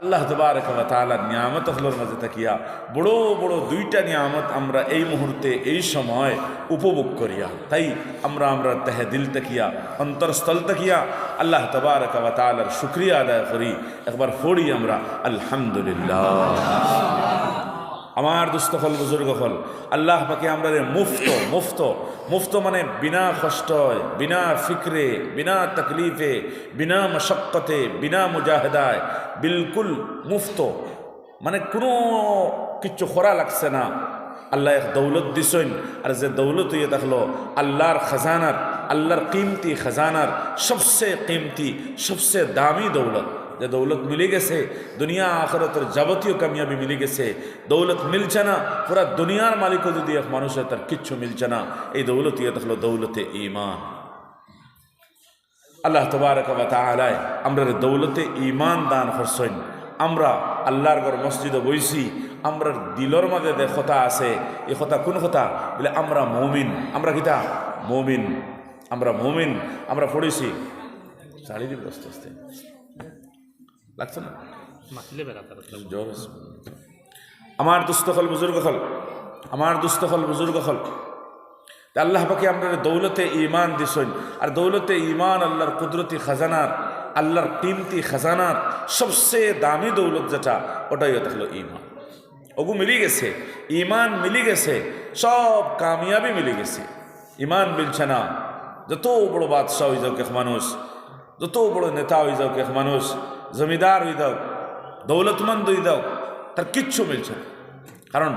আল্লাহ তাবারক ওয়া তাআলার নিয়ামতগুলোর মাঝে থাকিয়া বড় বড় দুইটা নিয়ামত আমরা এই মুহূর্তে এই সময় উপভোগ করিয়া, তাই আমরা তেহে দিল তাকিয়া অন্তরস্থল তাকিয়া আল্লাহ তাবারক ওয়া তাআলার শুকরিয়া আদায় করি। একবার পড়ি আমরা আলহামদুলিল্লাহ। আমার দুস্থ হল বুজুর্গ হল আল্লাহ পাকে আমরা মুফত মানে বিনা কষ্ট, বিনা ফিক্রে, বিনা তকলিফে, বিনা মশক্কতে, বিনা মুজাহেদায়, বিলকুল মুফত, মানে কোনো কিচ্ছু খরা লাগছে না। আল্লাহ এক দৌলত দিছেন, আর যে দৌলত হইয়া থাকলো আল্লাহর খাজানার, আল্লাহর কিমতি খাজানার সবচেয়ে কিমতি সবচেয়ে দামি দৌলত। যে দৌলত মিলে গেছে দুনিয়া আখিরাতের যাবতীয় কামিয়াবি মিলে গেছে। দৌলত মিলছে না, পুরা দুনিয়ার মালিকও যদি এক মানুষের তার কিচ্ছু মিলছে না। এই দৌলত ইয়ে দেখলো দৌলতে ঈমান। আল্লাহ তাবারক ওয়া তাআলা আমরা দৌলতে ঈমান দান করছেন। আমরা আল্লাহর ঘর মসজিদে বইছি, আমরা দিলর মাঝে যে কথা আছে, এই কথা কোন কথা বলে আমরা মুমিন। আমরা কিতা মুমিন, আমরা মুমিন। আমরা পড়েছি চালিয়ে আস্তে আস্তে লাগছে না আমার দুস্থ হল বুজুর্গ হল, আমার দুস্থ হল বুজুর্গ হল। আল্লাহ পাকে আমরা দৌলতে ঈমান দিছেন, আর দৌলতে ঈমান আল্লাহর কুদরতি খাজানার, আল্লাহর কিমতি খাজানার সবচেয়ে দামি দৌলত যেটা, ওটাই হলো ঈমান। ওগু মিলি গেছে, ঈমান মিলি গেছে, সব কামিয়াবি মিলি গেছে। ঈমান মিলছে না, যত বড় বাদশাহ হয়ে যাও কে মানুষ, যত বড় নেতা হয়ে যাও কে মানুষ, জমিদার হয়ে যাও, দৌলতমন্দ হয়ে যাও, তার কিচ্ছু মিলছে না। কারণ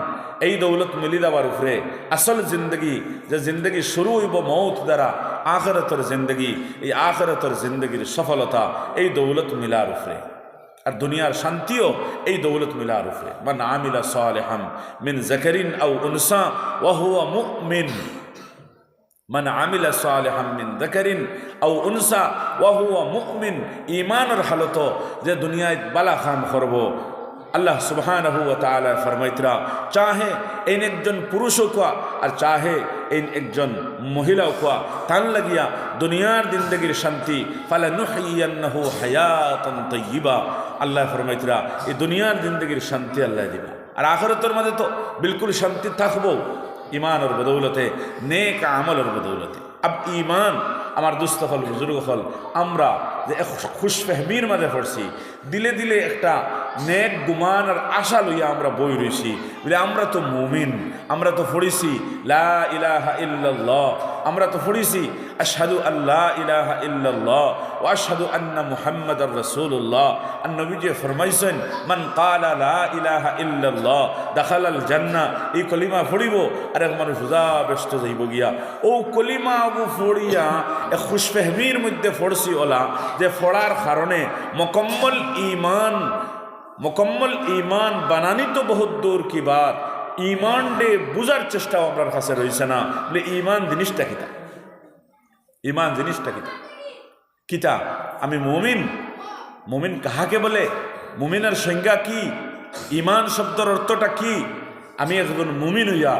এই দৌলত মিলি দেওয়ার উপরে আসল জিন্দগি, যে জিন্দগি শুরু হইব মৌত দ্বারা, আখিরাতের জিন্দগি, এই আখিরাতের জিন্দগির সফলতা এই দৌলত মিলার উপরে। আর দুনিয়ার শান্তিও এই দৌলত মিলার উপরে। মান আমিলা সালিহান মিন যাকারিন আও উনসা ওয়া হুয়া মুমিন, মান আমিলা সালিহান মিন যাকারিন আও উনসা ওয়া হুয়া মুমিন। ঈমানের হালত যে দুনিয়ায় বালা কাম করব, আল্লাহ সুবহানাহু ওয়া তাআলা ফরমাইতরা চাহে এই একজন পুরুষ কোয়া আর চাহে এই একজন মহিলা কোয়া, তান লাগিয়া দুনিয়ার জিন্দগির শান্তি ফালানুহিয়ান্নাহু হায়াতান তাইয়্যিবা। আল্লাহ ফরমাইতরা এই দুনিয়ার জিন্দগির শান্তি আল্লাহ দিবা, আর আখিরাতের মাঝে তো বিলকুল শান্তি থাকবো ঈমানের বদৌলতে, নেক আমলের বদৌলতে। আব ঈমান আমার দুস্থ হল বুজুর্গ হল আমরা যে খুশফেহমির মাঝে পড়ছি, দিলে দিলে একটা নেক গুমান আর আশা লইয়া আমরা বই রয়েছি বলে আমরা তো মুমিন। আমরা তো পড়েছি লা ইলাহা ইল্লাল্লাহ, আমরা তো পড়েছি আশহাদু আল্লা ইলাহা ইল্লাল্লাহ ওয়া আশহাদু আন্না মুহাম্মাদার রাসূলুল্লাহ। আর নবীজি ফরমাইছেন মান ক্বালা লা ইলাহা ইল্লাল্লাহ দাখালাল জান্নাহ। এই কলিমা পড়িব আর এক মানুষ হুজা ব্যস্ত যাইব গিয়া। ও কলিমা আবু ফড়িয়া এ খুশফেহমির মধ্যে পড়ছি ওলা, যে পড়ার কারণে মুকম্মল ঈমান বানানি তো বহুত দূর কি বাত, ঈমান ডে বুঝার চেষ্টাও আমার কাছে রয়েছে না। বলে ঈমান জিনিসটা কিতা, ঈমান জিনিসটা কিতা কিতা আমি মুমিন, মুমিন কাহাকে বলে, মুমিনের সংজ্ঞা কি, ঈমান শব্দের অর্থটা কি? আমি একজন মুমিন হইয়া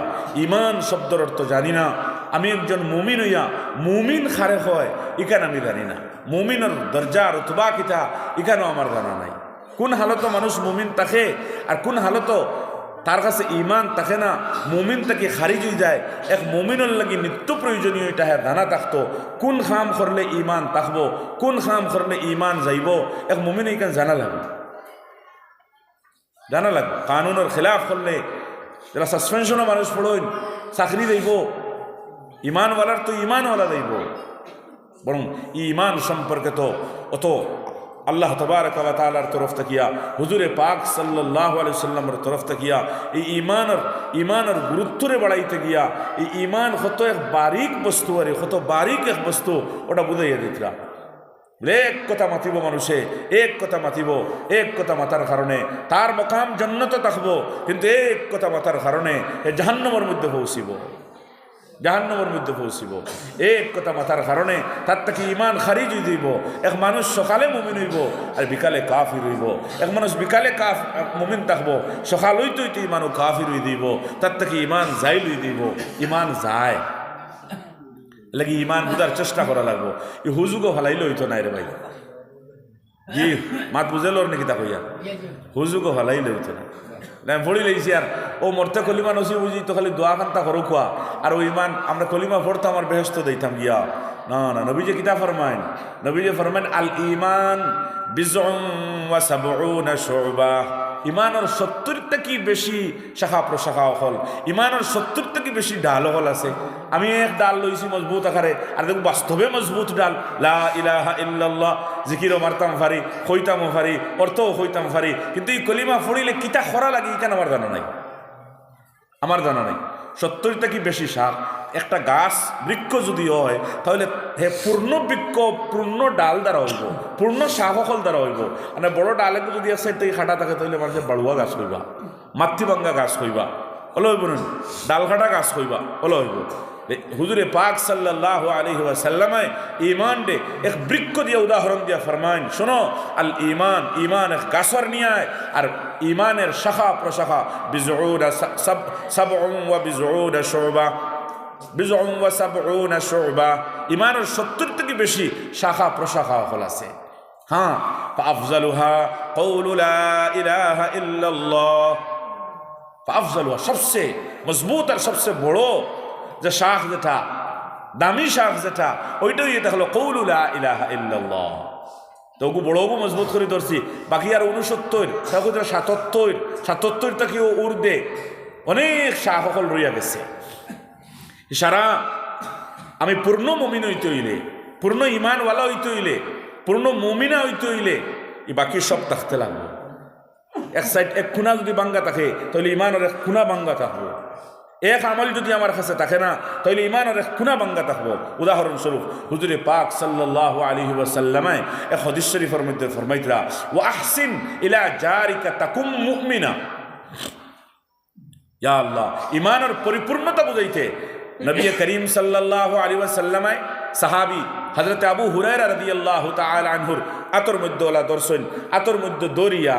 ঈমান শব্দের অর্থ জানি না। আমি একজন মুমিন হইয়া মুমিন খারে হয় ইখান আমি জানি না। মুমিনের দরজা রুতবা কিতা ইখানেও আমার জানা নাই। কোন হালত মানুষ মুমিন থাকে আর কোন হালত তার কাছে ঈমান থাকে না, মুমিন তাকে খারিজ হয়ে যায়। এক মুমিনের লাগি নিত্য প্রয়োজনীয় এটা জানা থাকতো কোন খাম করলে ঈমান থাকবো, কোন খাম করলে ঈমান যাইব, এক মুমিন এখানে জানা লাগবে, জানা লাগবে। কানুনের খেলাফ করলে যারা সাসপেনশনও মানুষ পড়েন চাকরি দেব, ঈমানওয়ালার তো ঈমানওয়ালা দেব। বরং ঈমান সম্পর্কে তো অত আল্লাহ তাবারক ওয়া তাআলার তরফ থাকিয়া, হুজুরে পাক সাল্লাল্লাহু আলাইহি সাল্লামের তরফ থাকিয়া এই ঈমানের গুরুত্বরে বাড়াইতে গিয়া এই ঈমান কত এক বারিক বস্তু, আরে কত বারিক এক বস্তু ওটা বুঝাইয়া দিতরা। এক কথা মাতিব মানুষে, এক কথা মাতিব, এক কথা মাতার কারণে তার মকাম জান্নাতে থাকবো, কিন্তু এক কথা মাতার কারণে এ জাহান্নামের মধ্যে পৌঁছিব, জাহান্নামের মধ্যে পৌঁছিব। এক কথা মাথার কারণে তার থেকে ঈমান খারিজ হয়ে দিব। এক মানুষ সকালে মুমিন হইব আর বিকালে কাফির হইব। এক মানুষ বিকালে মুমিন থাকবো, সকাল হইতে হইতে ঈমানও কাফির হয়ে দিব, তার থেকে ঈমান যাই লই দিব। ঈমান যায় লাগি ঈমান বুঝার চেষ্টা করা লাগবো। এই হুজুগও ভালাইলে হইতো না রে ভাই, জি মাত বুঝে লোর নাকি তা কইয়া হুজুগো ভালাই লইতো না পড়ি লইছি আর ও মরতে কলিমা নসি বুঝি তো খালি দোয়া কান্তা করো খোয়া আর ও ইমান আমরা কলিমা পড়তাম আর বেহস্ত দিতাম গিয়া না না নবীজে কিতা ফরমাইন নবীজে ফরমাইন আল ইমান বিজউন ওয়া সাবউনা শুবা ইমানের 70টা কি বেশি শাখা প্রশাখা হল ইমানের 70টা কি বেশি ডাল হল আছে আমি এক ডাল লইছি মজবুত আকারে আর দেখো বাস্তবে মজবুত ডাল লা ইলাহা ইল্লাল্লাহ জিকিরও মারতাম ফারি কইতামও ফারি অর্থও কইতাম ফারি কিন্তু এই কলিমা পড়িলে কিতা খরা লাগে কেন আমার জানা নাই আমার জানা নাই 70টা কি বেশি শাক একটা গাছ বৃক্ষ যদি হয় তাহলে হে পূর্ণ বৃক্ষ পূর্ণ ডাল দ্বারা হইব পূর্ণ শাহকল দ্বারা হইব মানে বড় ডালে যদি এক সাইড থেকে খাটা থাকে তাহলে মানুষের বাড়ুয়া গাছ হইবা মাতৃভাঙ্গা গাছ হইবা হলো হইব না ডাল খাটা গাছ হইবা হলো হইব হুজুরে পাক সাল্লাল্লাহু আলাইহি ওয়াসাল্লামে ঈমান দে এক বৃক্ষ দিয়ে উদাহরণ দিয়া ফরমাইন শোনো আল ঈমান ঈমান এক গাছর নিয়ায় আর ঈমানের শাখা প্রশাখা বিজউনা সাবউন ওয়া বিজউনা শুবা বিজউন ওয়া সাবউনা শুবা ঈমানের 70 থেকে বেশি শাখা প্রশাখা হল আছে হ্যাঁ ফাআফজালুহা কওলু লা ইলাহা ইল্লাল্লাহ ফাআফজালুহা সবচেয়ে মজবুত আর সবচেয়ে বড় যে শাখ যেটা দামি শাখ যেটা ওইটাই এটা হলো কওলু লা ইলাহা ইল্লাল্লাহ তো ওগু বড় মজবুত করে ধরছি বাকি আর 69 তাকে 77 থেকে উর্দে অনেক শাখ সকল রইয়া গেছে সারা আমি পূর্ণ মুমিন হইতে হইলে পূর্ণ ইমানওয়ালা হইতে হইলে পূর্ণ মুমিনা হইতে হইলে এই বাকি সব থাকতে লাগবে এক সাইড এক খুনা যদি বাঙ্গা থাকে তাহলে ইমানের এক খুনা বাঙ্গা থাকবো এক আমল যদি আমার কাছে থাকে না তাহলে ইমানের এক খুনা বাঙ্গা থাকবো উদাহরণস্বরূপ হুজুরে পাক সাল্লাল্লাহু আলাইহি ওয়াসাল্লামে এক হাদিস শরীফের মধ্যে ফরমাইতরা ওয়া আহসিন ইলা জারিকা তাকুম মুমিনা ইয়া আল্লাহ ইমানের পরিপূর্ণতা বুঝাইতে নবী করিম সাল্লাল্লাহু আলাইহি ওয়াসাল্লামে সাহাবী হযরত আবু হুরায়রা রাদিয়াল্লাহু তাআলা আনহুর আতর মধ্যে ওলা দর্শন আতর মধ্যে দরিয়া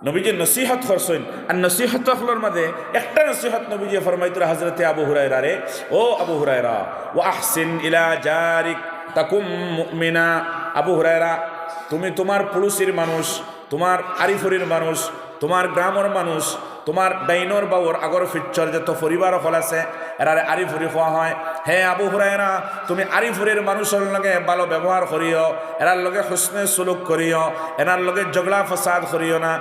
নবীজি নসিহত করছেন আর নসিহত হলোর মধ্যে একটা নসিহত নবীজি ফরমাইতরা হযরত আবু হুরায়রা রে ও আবু হুরায়রা ওয়া আহসিন ইলা জারিক তাকুম মুমিনা আবু হুরায়রা তুমি তোমার পড়োশির মানুষ তোমার আরিফুরির মানুষ তোমার গ্রামের মানুষ তোমার ডাইনর বাউর আগর ফিচ্ছর যত পরিবার হল আছে এরারে আরিফুরি খোয়া হয় হে আবু হুরায়রা তুমি আরিফুরের মানুষের লগে ভালো ব্যবহার করিও এরার লগে হুসনে সুলুক করিও এনার লগে ঝগড়া ফসাদ করিও না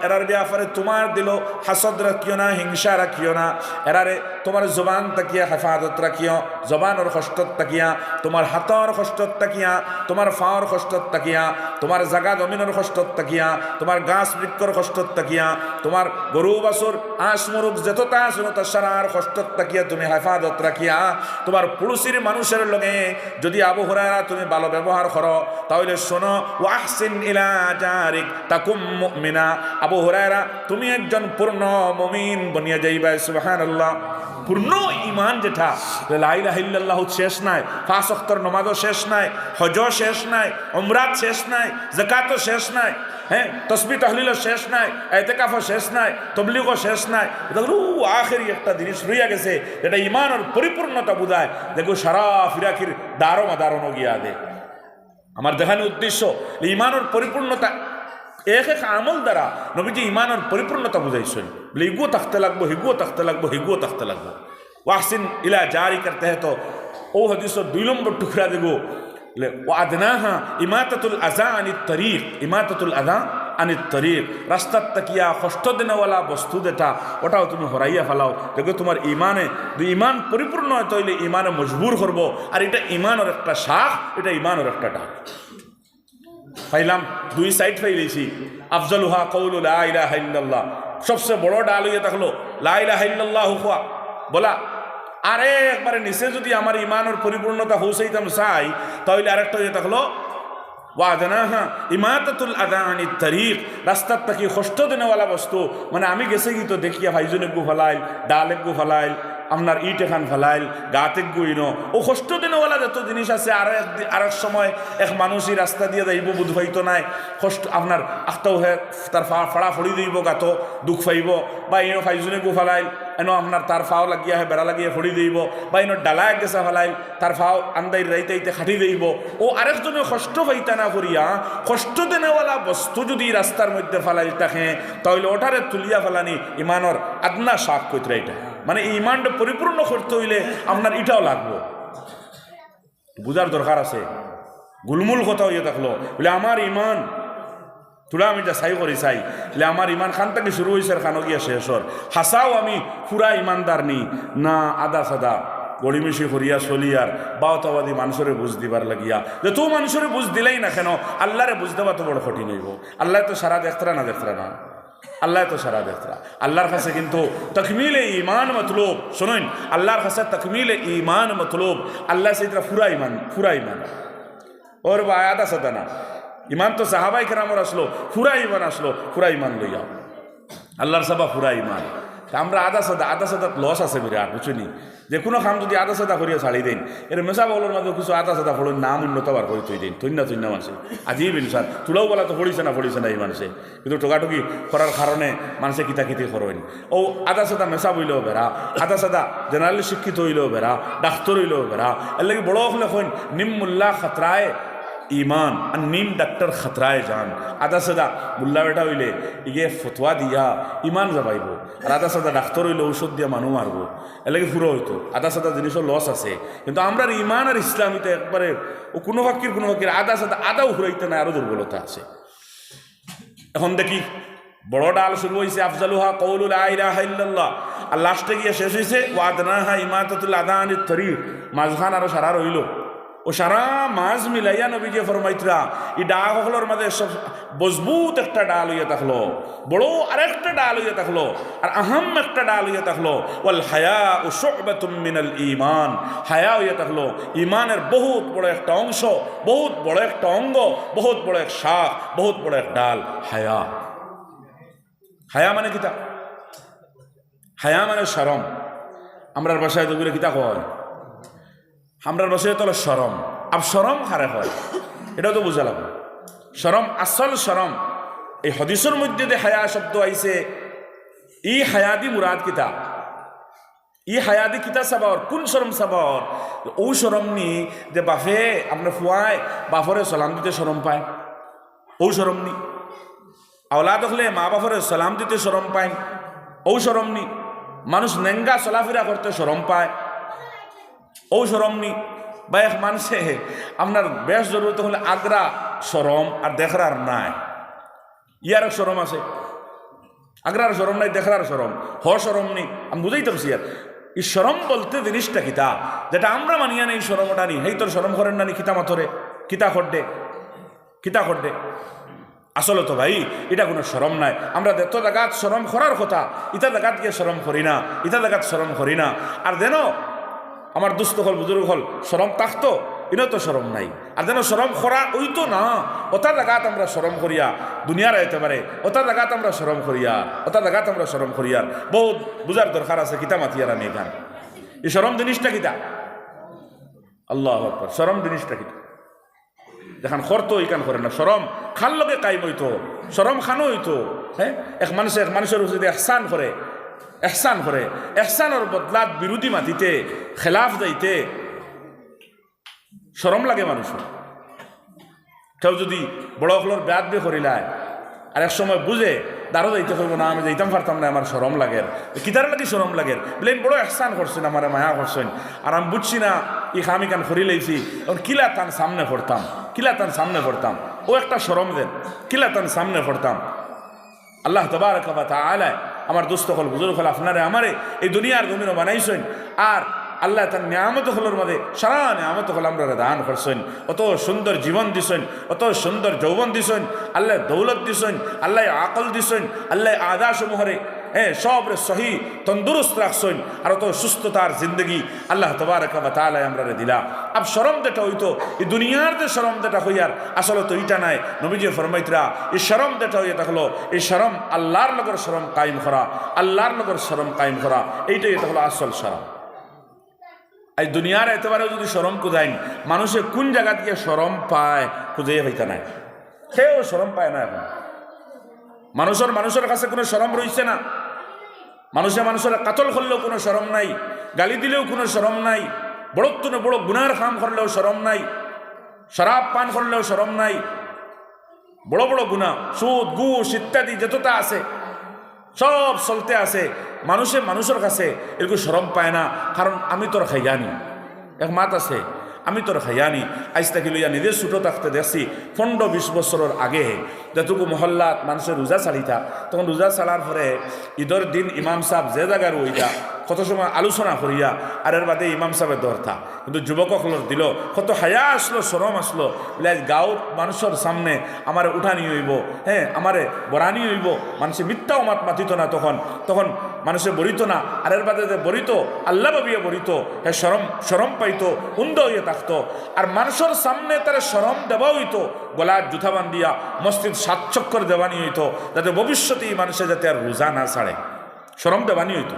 এরার ব্যাপারে তোমার দিল হাসদ রাখিও না হিংসা রাখিও না এরারে তোমার জবান তাকিয়া হেফাজত রাখিও জবানোর কষ্টত তাকিয়া তোমার হাতর কষ্টত তাকিয়া তোমার ফাওয়ার কষ্টত তাকিয়া তোমার জাগা জমিনের কষ্টত তাকিয়া তোমার গাছ বৃক্ষর কষ্টত তাকিয়া তোমার গরু বাছুর আঁশ মুরুখ যতটা আসুন তা সারার কষ্টত তাকিয়া তুমি হেফাজত রাখিয়া তোমার পুরুষের মানুষের লগে যদি আবু হুরায়রা তুমি ভালো ব্যবহার করো তাহলে শোনো ওয়াহসিন ইলা জারিক তাকুম মুমিনা আবু হুরায়রা তুমি একজন পূর্ণ মুমিন বনিয়া যাইবা সুবহানাল্লাহ পূর্ণ ঈমান যেটা লা ইলাহা ইল্লাল্লাহ শেষ নাই পাঁচ ওয়াক্তের নামাজও শেষ নাই হজও শেষ নাই উমরাত শেষ নাই যাকাতও শেষ নাই হ্যাঁ তসবিহ তাহলিলও শেষ নাই ইতিকাফও শেষ নাই তাবলীগও শেষ নাই দেখো আখেরি একটা জিনিস রইয়া গেছে যেটা ঈমানের পরিপূর্ণতা বুঝায় দেখো সারা ফিরাকির দারো মাদারনো গিয়া দে আমার দেখানোর উদ্দেশ্য ঈমানের পরিপূর্ণতা এক এক আমল দ্বারা নবীজি ঈমানের পরিপূর্ণতা বুঝাইছেন বলে এগুও থাকতে লাগবো হিগুও থাকতে লাগবো হিগুও থাকতে লাগবো ওয়াহসিন ইলা জারি করতে হে তো ও হাদিসের 2 নম্বর টুকরা দেবো ওয়াদনাহা ইমাতাতুল আযা আনিত তরিক ইমাতাতুল আযা আনিত তরিক রাস্তার তাকিয়া কষ্ট দেনেওয়ালা বস্তু যেটা ওটাও তুমি হরাইয়া ফেলাও দেখো তোমার ইমানে ইমান পরিপূর্ণ হয় তাইলে ইমানে মজবুর করবো আর এটা ইমানের একটা শাখ এটা ইমানের একটা ডাক পাইলাম 2 সাইড পাইলেছি আফজালুহা কওলু লা ইলাহা ইল্লাল্লাহ সবচেয়ে বড় ডাল হইয়া থাকলো লা ইলাহা ইল্লাল্লাহ হুয়া বলা আরে একবারে নিচে যদি আমার ইমানের পরিপূর্ণতা পৌঁছাইতাম চাই তাহলে আরেকটা হইয়া থাকলো ওয়াদনাহা ইমাতাতুল আযা আনিত তরিক রাস্তার তাকি কষ্ট দেনেওয়ালা বস্তু মানে আমি গেছে কি তো দেখিয়া ভাইজনে গু ফলাইল ডালে গু ফলাইল আপনার ইট এখান ফেলাইল গাতে গুইন ও কষ্ট দিনওয়ালা যত জিনিস আছে আর এক সময় এক মানুষই রাস্তা দিয়ে যাইব বুধ হইতো নাই কষ্ট আপনার আখতাও হে তার ফাড়া ফড়ি দিব গাতো দুঃখ পাইব বা ইনো ফাইজনে গু ফেলাইল এনো আপনার তার ফাও লাগিয়া হে বেড়া লাগিয়ে ফড়ি দিব বা এনো ডালা এক গেছা ফেলাই তার ফাও আন্দাই রাইতে খাটি দিব ও আরেকজনে কষ্ট পাইতা না করিয়া কষ্ট দেনেওয়ালা বস্তু যদি রাস্তার মধ্যে ফেলাই থাকে তাহলে ওটারে তুলিয়া ফেলানি ইমানর আদনা শাক কইতরা এটা মানে এই ইমানটা পরিপূর্ণ করতে হইলে আপনার এটাও লাগবো বুঝার দরকার আছে গুলমুল কথা হইয়া থাকলো বলে আমার ইমান তোরা আমি যা চাই করি চাই বলে আমার ইমান খান থেকে শুরু হয়েছে আর খানো গিয়া শেষর হাসাও আমি পুরা ইমানদার নি না আদা সাদা গড়িমিশি করিয়া চলিয়ার বাওতাবাদী মানুষের বুঝ দিবার লাগিয়া যে তো মানুষের বুঝ দিলেই না কেন আল্লাহরে বুঝ দেওয়া তো বড় কঠিন হইব আল্লাহ তো সারা দেখতরা না আল্লাহ তো সারা দেখতরা আল্লাহর কাছে কিন্তু তকমিলে ইমান মতলব শুনুন আল্লাহর কাছে তকমিলে ইমান মতলব আল্লাহ সেইটা পুরা ইমান ওর বা আদা সাদা না ইমান তো সাহাবাই কেরামর আসলো পুরা ইমান লইয়া আল্লাহর সাবা পুরা ইমান আমরা আদা সাদা লস আছে বিরাট বুঝুনি যে কোনো কাম যদি আদা সাদা করিয়া ছাড়ি দেন এর মেশা বলার মাঝে কিছু আদা সাদা ফলের নাম উন্নত বার করে তুই দিন তুই না মানুষে আজিব ইনসান তুলাও বলা তো পড়িছে না এই মানুষে কিন্তু টোকাটুকি করার কারণে মানুষে কিতাকিতি করেন ও আদা সাদা মেশা বইলেও বেড়া আদা সাদা জেনারেলি শিক্ষিত হইলেও বেড়া ডাক্তার হইলেও বেড়া এর লাগে বড় হলে কইন নিম্মুল্লাহ খাতরায় ইমান আর নিম ডাক্তার খতরায় যান আদা সাদা মুল্লা বেটা হইলে ইয়ে ফতোয়া দিয়া ইমান যাবাইব আর আদা সাদা ডাক্তার হইলে ঔষধ দিয়া মানুষ মারব এলাকি ফুরো হইতো আদা সাদা জিনিসের লস আছে কিন্তু আমরা ইমান আর ইসলামিতে একবারে ও কোনো ফাঁকির আদা সাদা আদাও ফুরাইতে না আরও দুর্বলতা আছে এখন দেখি বড় ডাল শুরু হয়েছে আফজালুহা কওলু লা ইলাহা ইল্লাল্লাহ আর লাস্টে গিয়ে শেষ হয়েছে ওয়াদনাহা ইমাতাতুল আদা আনিত তরিক মাঝখান আরও সারা রইল ও সারা মাঝ মিলাইয়া নবীজি ফরমাইতরা এই ডাল হকলোর মাঝে সব মজবুত একটা ডাল হইয়া থাকলো বড় আরেকটা ডাল হইয়া থাকলো আর আহম একটা ডাল হইয়া থাকলো ওয়াল হায়া ও শুবাতুম মিনাল ঈমান হায়া হইয়া থাকলো ঈমানের বহুত বড় একটা অংশ বহুত বড় একটা অঙ্গ বহুত বড় এক শাখ বহুত বড় এক ডাল হায়া মানে কিতা হায়া মানে শরম আমরার ভাষায় তো কিতা কয় আমরার ভাষায় তো শরম আব শরম হারে হয় এটাও তো বুঝা লাগবে শরম আসল শরম এই হদিসের মধ্যে যে হায়া শব্দ আইছে ই হায়াদি মুরাদ কিতা ই হায়াদি কিতা সাবাওর কোন শরম সাবাওর ও শরম নি যে বাফে আপনার ফুয়ায় বাফরে সালাম দিতে শরম পায় ও শরম নি আওলাদ হলে মা বাফরে সালাম দিতে শরম পায় ও শরম নি মানুষ নেঙ্গা চলাফেরা করতে শরম পায় ও শরম নি বা এক মানুষে আপনার বেশ জরুরত হলে আগ্রা শরম আর দেখরার নাই ইয়ার শরম আছে আগ্রার শরম নাই দেখরার শরম শরম নি আমি বুঝাইতে পারছি আর এই শরম বলতে জিনিসটা কিতা যেটা আমরা মানিয়া নেই শরমটা নি হেই তোর শরম করেন না নি কিতা মাথরে কিতা খড্ডে আসলে তো ভাই এটা কোনো শরম নাই আমরা এত জায়গাত শরম করার কথা ইটা জায়গাত গিয়ে শরম করি না আর যেন আমার দুস্থ হল বুজুর্গ হল শরম থাকতো ইনো তো শরম নাই আর যেন শরম করা ওই তো না ওটা জায়গাত আমরা শরম করিয়া দুনিয়ার আইতে পারে ওটা জায়গাত আমরা শরম করিয়ার বহুত বুঝার দরকার আছে কিতা মাতিয়ার আমি এখান এই শরম জিনিসটা কিতা আল্লাহু আকবার শরম জিনিসটা কিতা যেখান করতো ইকান করে না শরম খান লগে কাইম হইতো শরম খানো হইতো হ্যাঁ এক মানুষের যদি এহসান করে এহসানের বদলাত বিরোধী মাতিতে খেলাফ যাইতে শরম লাগে মানুষের কেউ যদি বড় হলোর ব্যাদ বে করিলায় আর এক সময় বুঝে দাঁড়ো যাইতে করবো না আমি যাইতাম পারতাম না আমার শরম লাগে কিতার লাগি শরম লাগে বলে বড় এহসান করছেন আমার মায়া করছেন আর আমি বুঝছি না ই আমি কান করি লাইছি এখন কিলা তান সামনে পড়তাম ও একটা শরম দেন কিলা তান সামনে পড়তাম আল্লাহ তাবারক ওয়া তাআলা আমার দুস্থ হল বুজুর্গ হল আপনারে আমারে এই দুনিয়ার জমিনও বানাইছেন আর আল্লাহ তার নিয়ামত হলোর মধ্যে সারা নিয়ামত হল আমরা দান করছেন অত সুন্দর জীবন দিছেন অত সুন্দর যৌবন দিছেন আল্লাহ দৌলত দিছেন আল্লাহ আকল দিছেন আল্লাহ আদা সমূহরে সব সহি তন্দুরুস্ত রাখছেন আর অত সুস্থতার জিন্দগি আল্লাহ তাবারক ওয়া তাআলা আমরা দিলা আব শরম যেটা হইতো এই দুনিয়ার যে শরম যেটা হইয়ার আসলে তো এইটা নাই নবীজি ফরমাইতরা এই শরম যেটা হইয়া থাকলো এই শরম আল্লাহর লগর শরম কায়েম করা এইটাই এটা হলো আসল শরম এই দুনিয়ার এতবারে যদি শরম কুদাইন মানুষে কোন জায়গা থেকে শরম পায় খুঁজে হইতে নাই কেউ শরম পায় না এখন মানুষের কাছে কোনো শরম রইছে না মানুষের কাতল করলেও কোনো শরম নাই, গালি দিলেও কোনো শরম নাই, বড়ত্বনে বড় গুনার কাম করলেও শরম নাই, শরাব পান করলেও শরম নাই, বড় বড় গুনাহ সুদ ঘুষ ইত্যাদি যতটা আছে সব চলতে আছে। মানুষের কাছে এরকম শরম পায় না, কারণ আমি তোর খাইয়ানি। এক মাত আছে, আমি তোর খাইয়ানি। আজ তাকে লইয়া নিজে ছোটো থাকতে দেখছি 15-20 বছরের আগে যেটুকু মহল্লাত মানুষের রোজা চালিতা, তখন রোজা চালার পরে ঈদের দিন ইমাম সাহেব যে জায়গার ওইটা কত সময় আলোচনা করিয়া আর এর বাদে ইমাম সাহেবের দরতা, কিন্তু যুবকসকলের দিল কত হায়া আসলো, শরম আসলো। বলে গাঁৱত মানুষের সামনে আমারে উঠানি হইব, হ্যাঁ আমারে বরানি হইব। মানুষে মিথ্যাও মাতিত না, তখন মানুষে বরিত না। আর এর বাদে যে বরিত আল্লাহ ভাবিয়া বরিত, হ্যাঁ শরম পাইতো, উন্দ হইয়া থাকতো। আর মানুষের সামনে তারা শরম দেওয়া হইতো, গলার জুথা বান্ধিয়া মসজিদ 7 চক্কর দেওয়ানি হইতো, যাতে ভবিষ্যতে এই মানুষে যাতে আর রোজা না ছাড়ে, শরম দেওয়ানি হইতো।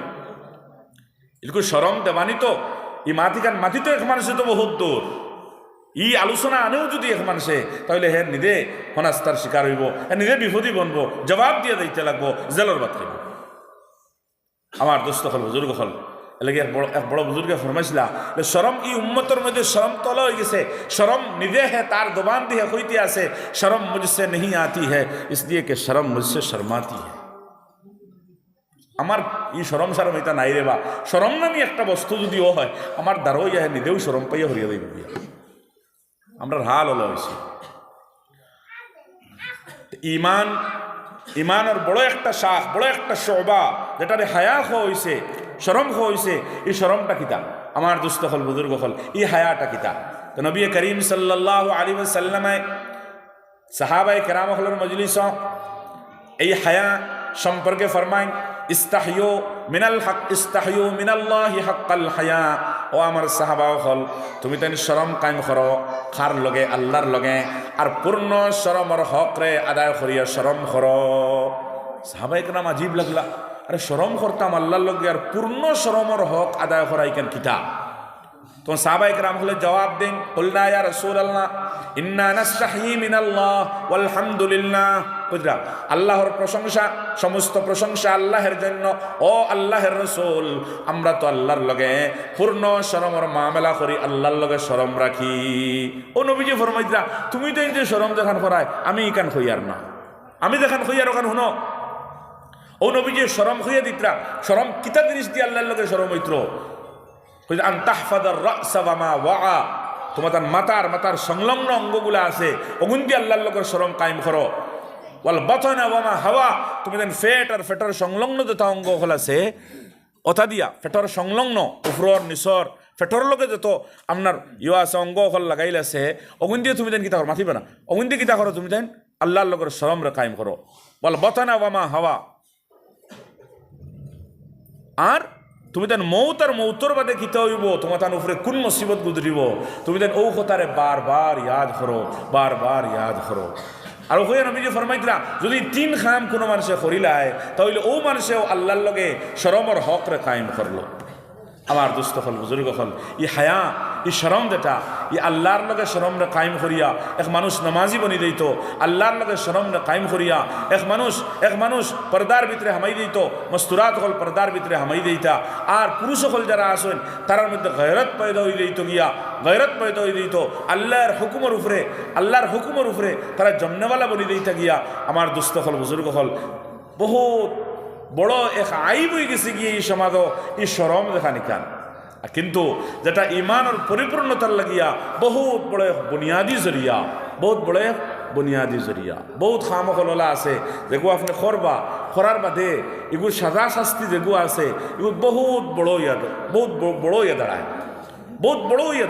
এরকম শরম দেওয়ানি তো এই মাটি তো এক মানুষে তো বহুত দূর। ই আলোচনা আনেও যদি এক মানুষে, তাহলে হে নিজে হনাস্তার শিকার হইব, নিজে বিপদী বনবো, জবাব দিয়ে দিতে লাগবো, জেলর বাদ খাইব। আমার দোস্ত হল বুজুর্গ হল এলাকে এক বড় বুজুর্গে ফরমাইছিলা, শরম ই উম্মতর মধ্যে শরম তলা হয়ে গেছে। শরম নিজে হে তার দোবান দিয়ে হইতে আছে, শরম মুঝসে नहीं आती है इसलिए कि शर्म मुझसे शर्माती है। আমার ই শরম এটা নাই রে বা, শরম নামি একটা বস্তু যদিও হয় আমার দ্বারাও ইয়া নিজেও শরম পাইয়া হরিয়া দেব। আমরা হাল হলো হয়েছে ইমানের বড় একটা শাখ, বড় একটা শোভা, যেটারে হায়া হয়েছে, শরম হয়েছে। এই শরমটা কিতা আমার দুস্থ হল বুজুর্গ হল, এই হায়াটা কিতা। তো নবী করিম সাল্লাল্লাহু আলাইহি ওয়াসাল্লামে সাহাবায়ে কেরাম হলের মজলিস এই হায়া সম্পর্কে ফরমায়, ইস্তাহিয়ু মিনাল হক ইস্তাহিয়ু মিনাল্লাহি হাক্কাল হায়া। ও আমার সাহাবা হল, তুমি তেন শরম কায়েম করো খার লগে আল্লাহর লগে, আর পূর্ণ শরমর হক রে আদায় করিয়া শরম করো। সাহাবায়ে কেরাম আজীব লাগলা, আরে শরম করতাম আল্লাহর লগে, আর পূর্ণ শরমর হক আদায় করাই কেন কিতা? তখন সাহাবায়ে কেরাম হলে জবাব দেন, কুলনা ইয়া রাসূলুল্লাহ ইন্না নাস্তাহি মিনাল্লাহ ওয়ালহামদুলিল্লাহ। বুঝলা, আল্লাহর প্রশংসা, সমস্ত প্রশংসা আল্লাহর জন্য। ও আল্লাহর রাসূল, আমরা তো আল্লাহর লগে পূর্ণ শরমর মামলা করি, আল্লাহর লগে শরম রাখি। ও নবীজি ফরমাইতরা, তুমি তো যে শরম দেখান করায়, আমি ইকান হইয়ার না, আমি দেখান হইয়ার ওখান শুনো। ও নবীজি শরম হইয়া দিতরা, শরম কিতা জিনিস দিয়ে আল্লাহর লগে শরম হইত্র? আন তাহফাদার রাসা ওয়া মা ওয়া, তোমার মাথার সংলগ্ন অঙ্গগুলো আছে, ওগুন দিয়ে আল্লাহর লগে শরম কায়েম করো। ওয়াল বাতনা ওয়া মা হাওয়া, তুমি দেন ফেট আর ফেটর সংলগ্ন যত অঙ্গ হল আছে ওটা দিয়া ফেটর সংলগ্ন উপর নিচর ফেটর লগে যত আপনার ইয়া আছে অঙ্গ হল লাগাইল আছে, ওগুন দিয়ে তুমি দেন কিতা করো? মাথিবে না, ওগুন দিয়ে কিতা করো? তুমি দেন আল্লাহর লগের শরম রে কায়েম করো। ওয়াল বাতনা ওয়া মা হাওয়া, আর তুমি দেন মৌতর বাদে কিতা হইব, তোমার তার উপরে কোন মুসিবত গুজরিব, তুমি দেন ও কথারে বারবার ইয়াদ করো। আর ওখানে নবীজি ফরমাইতরা, যদি 3 খাম কোনো মানুষে করিলায়, তাহলে ও মানুষেও আল্লাহর লগে শরমর হক রে কায়েম করলো। আমার দুস্থ হল বুজুর্গ হল, ই হায়া ই শরম যেটা, ই আল্লাহর লগে শরম রে কায়েম করিয়া এক মানুষ নামাজি বনি দিত, আল্লাহর লগে শরম রে কায়েম করিয়া এক মানুষ পর্দার ভিতরে হামাই দিত, মস্তুরাত হল পর্দার ভিতরে হামাই দিতা। আর পুরুষ হল যারা আসেন তার মধ্যে গয়রত পয়দা হয়ে দিত, গয়রত পয়দা হয়ে দিত, আল্লাহর হুকুমের উপরে তারা জন্মেওয়ালা বনি দিতা গিয়া। আমার দুস্থ হল বুজুর্গ হল, বহুত বড় এক আইব হয়ে গেছে গিয়ে এই সমাজ এই শরম দেখা নিকান। কিন্তু যেটা ইমানের পরিপূর্ণতার লাগিয়া বহুত বড় বুনিয়াদী জরিয়া, বহুত খামখলা আছে যেগু আপনি খরার বাদে এগুলো সাজা শাস্তি যেগু আছে এগুলো বহুত বড় ইয়া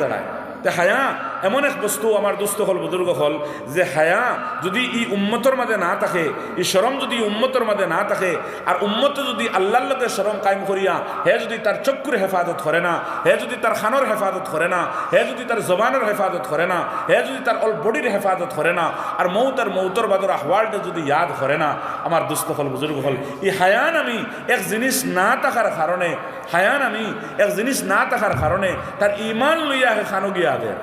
দাঁড়ায়। তে হায়া এমন এক বস্তু আমার দুস্থ হল বুজুর্গ হল, যে হায়া যদি ই উম্মতর মাঝে না থাকে, ই শরম যদি উম্মতর মাঝে না থাকে, আর উম্মত যদি আল্লাহর লগে শরম কায়েম করিয়া হে যদি তার চক্ষুর হেফাজত করে না, হে যদি তার খানোর হেফাজত করে না, হে যদি তার জবানের হেফাজত করে না, হে যদি তার অল বডির হেফাজত করে না, আর মৌতর বাদর আহওয়ালটা যদি ইয়াদ করে না, আমার দুস্থ হল বুজুর্গ হল, এই হায়ান আমি এক জিনিস না থাকার কারণে তার ইমান লইয়া খানো গিয়া আগে।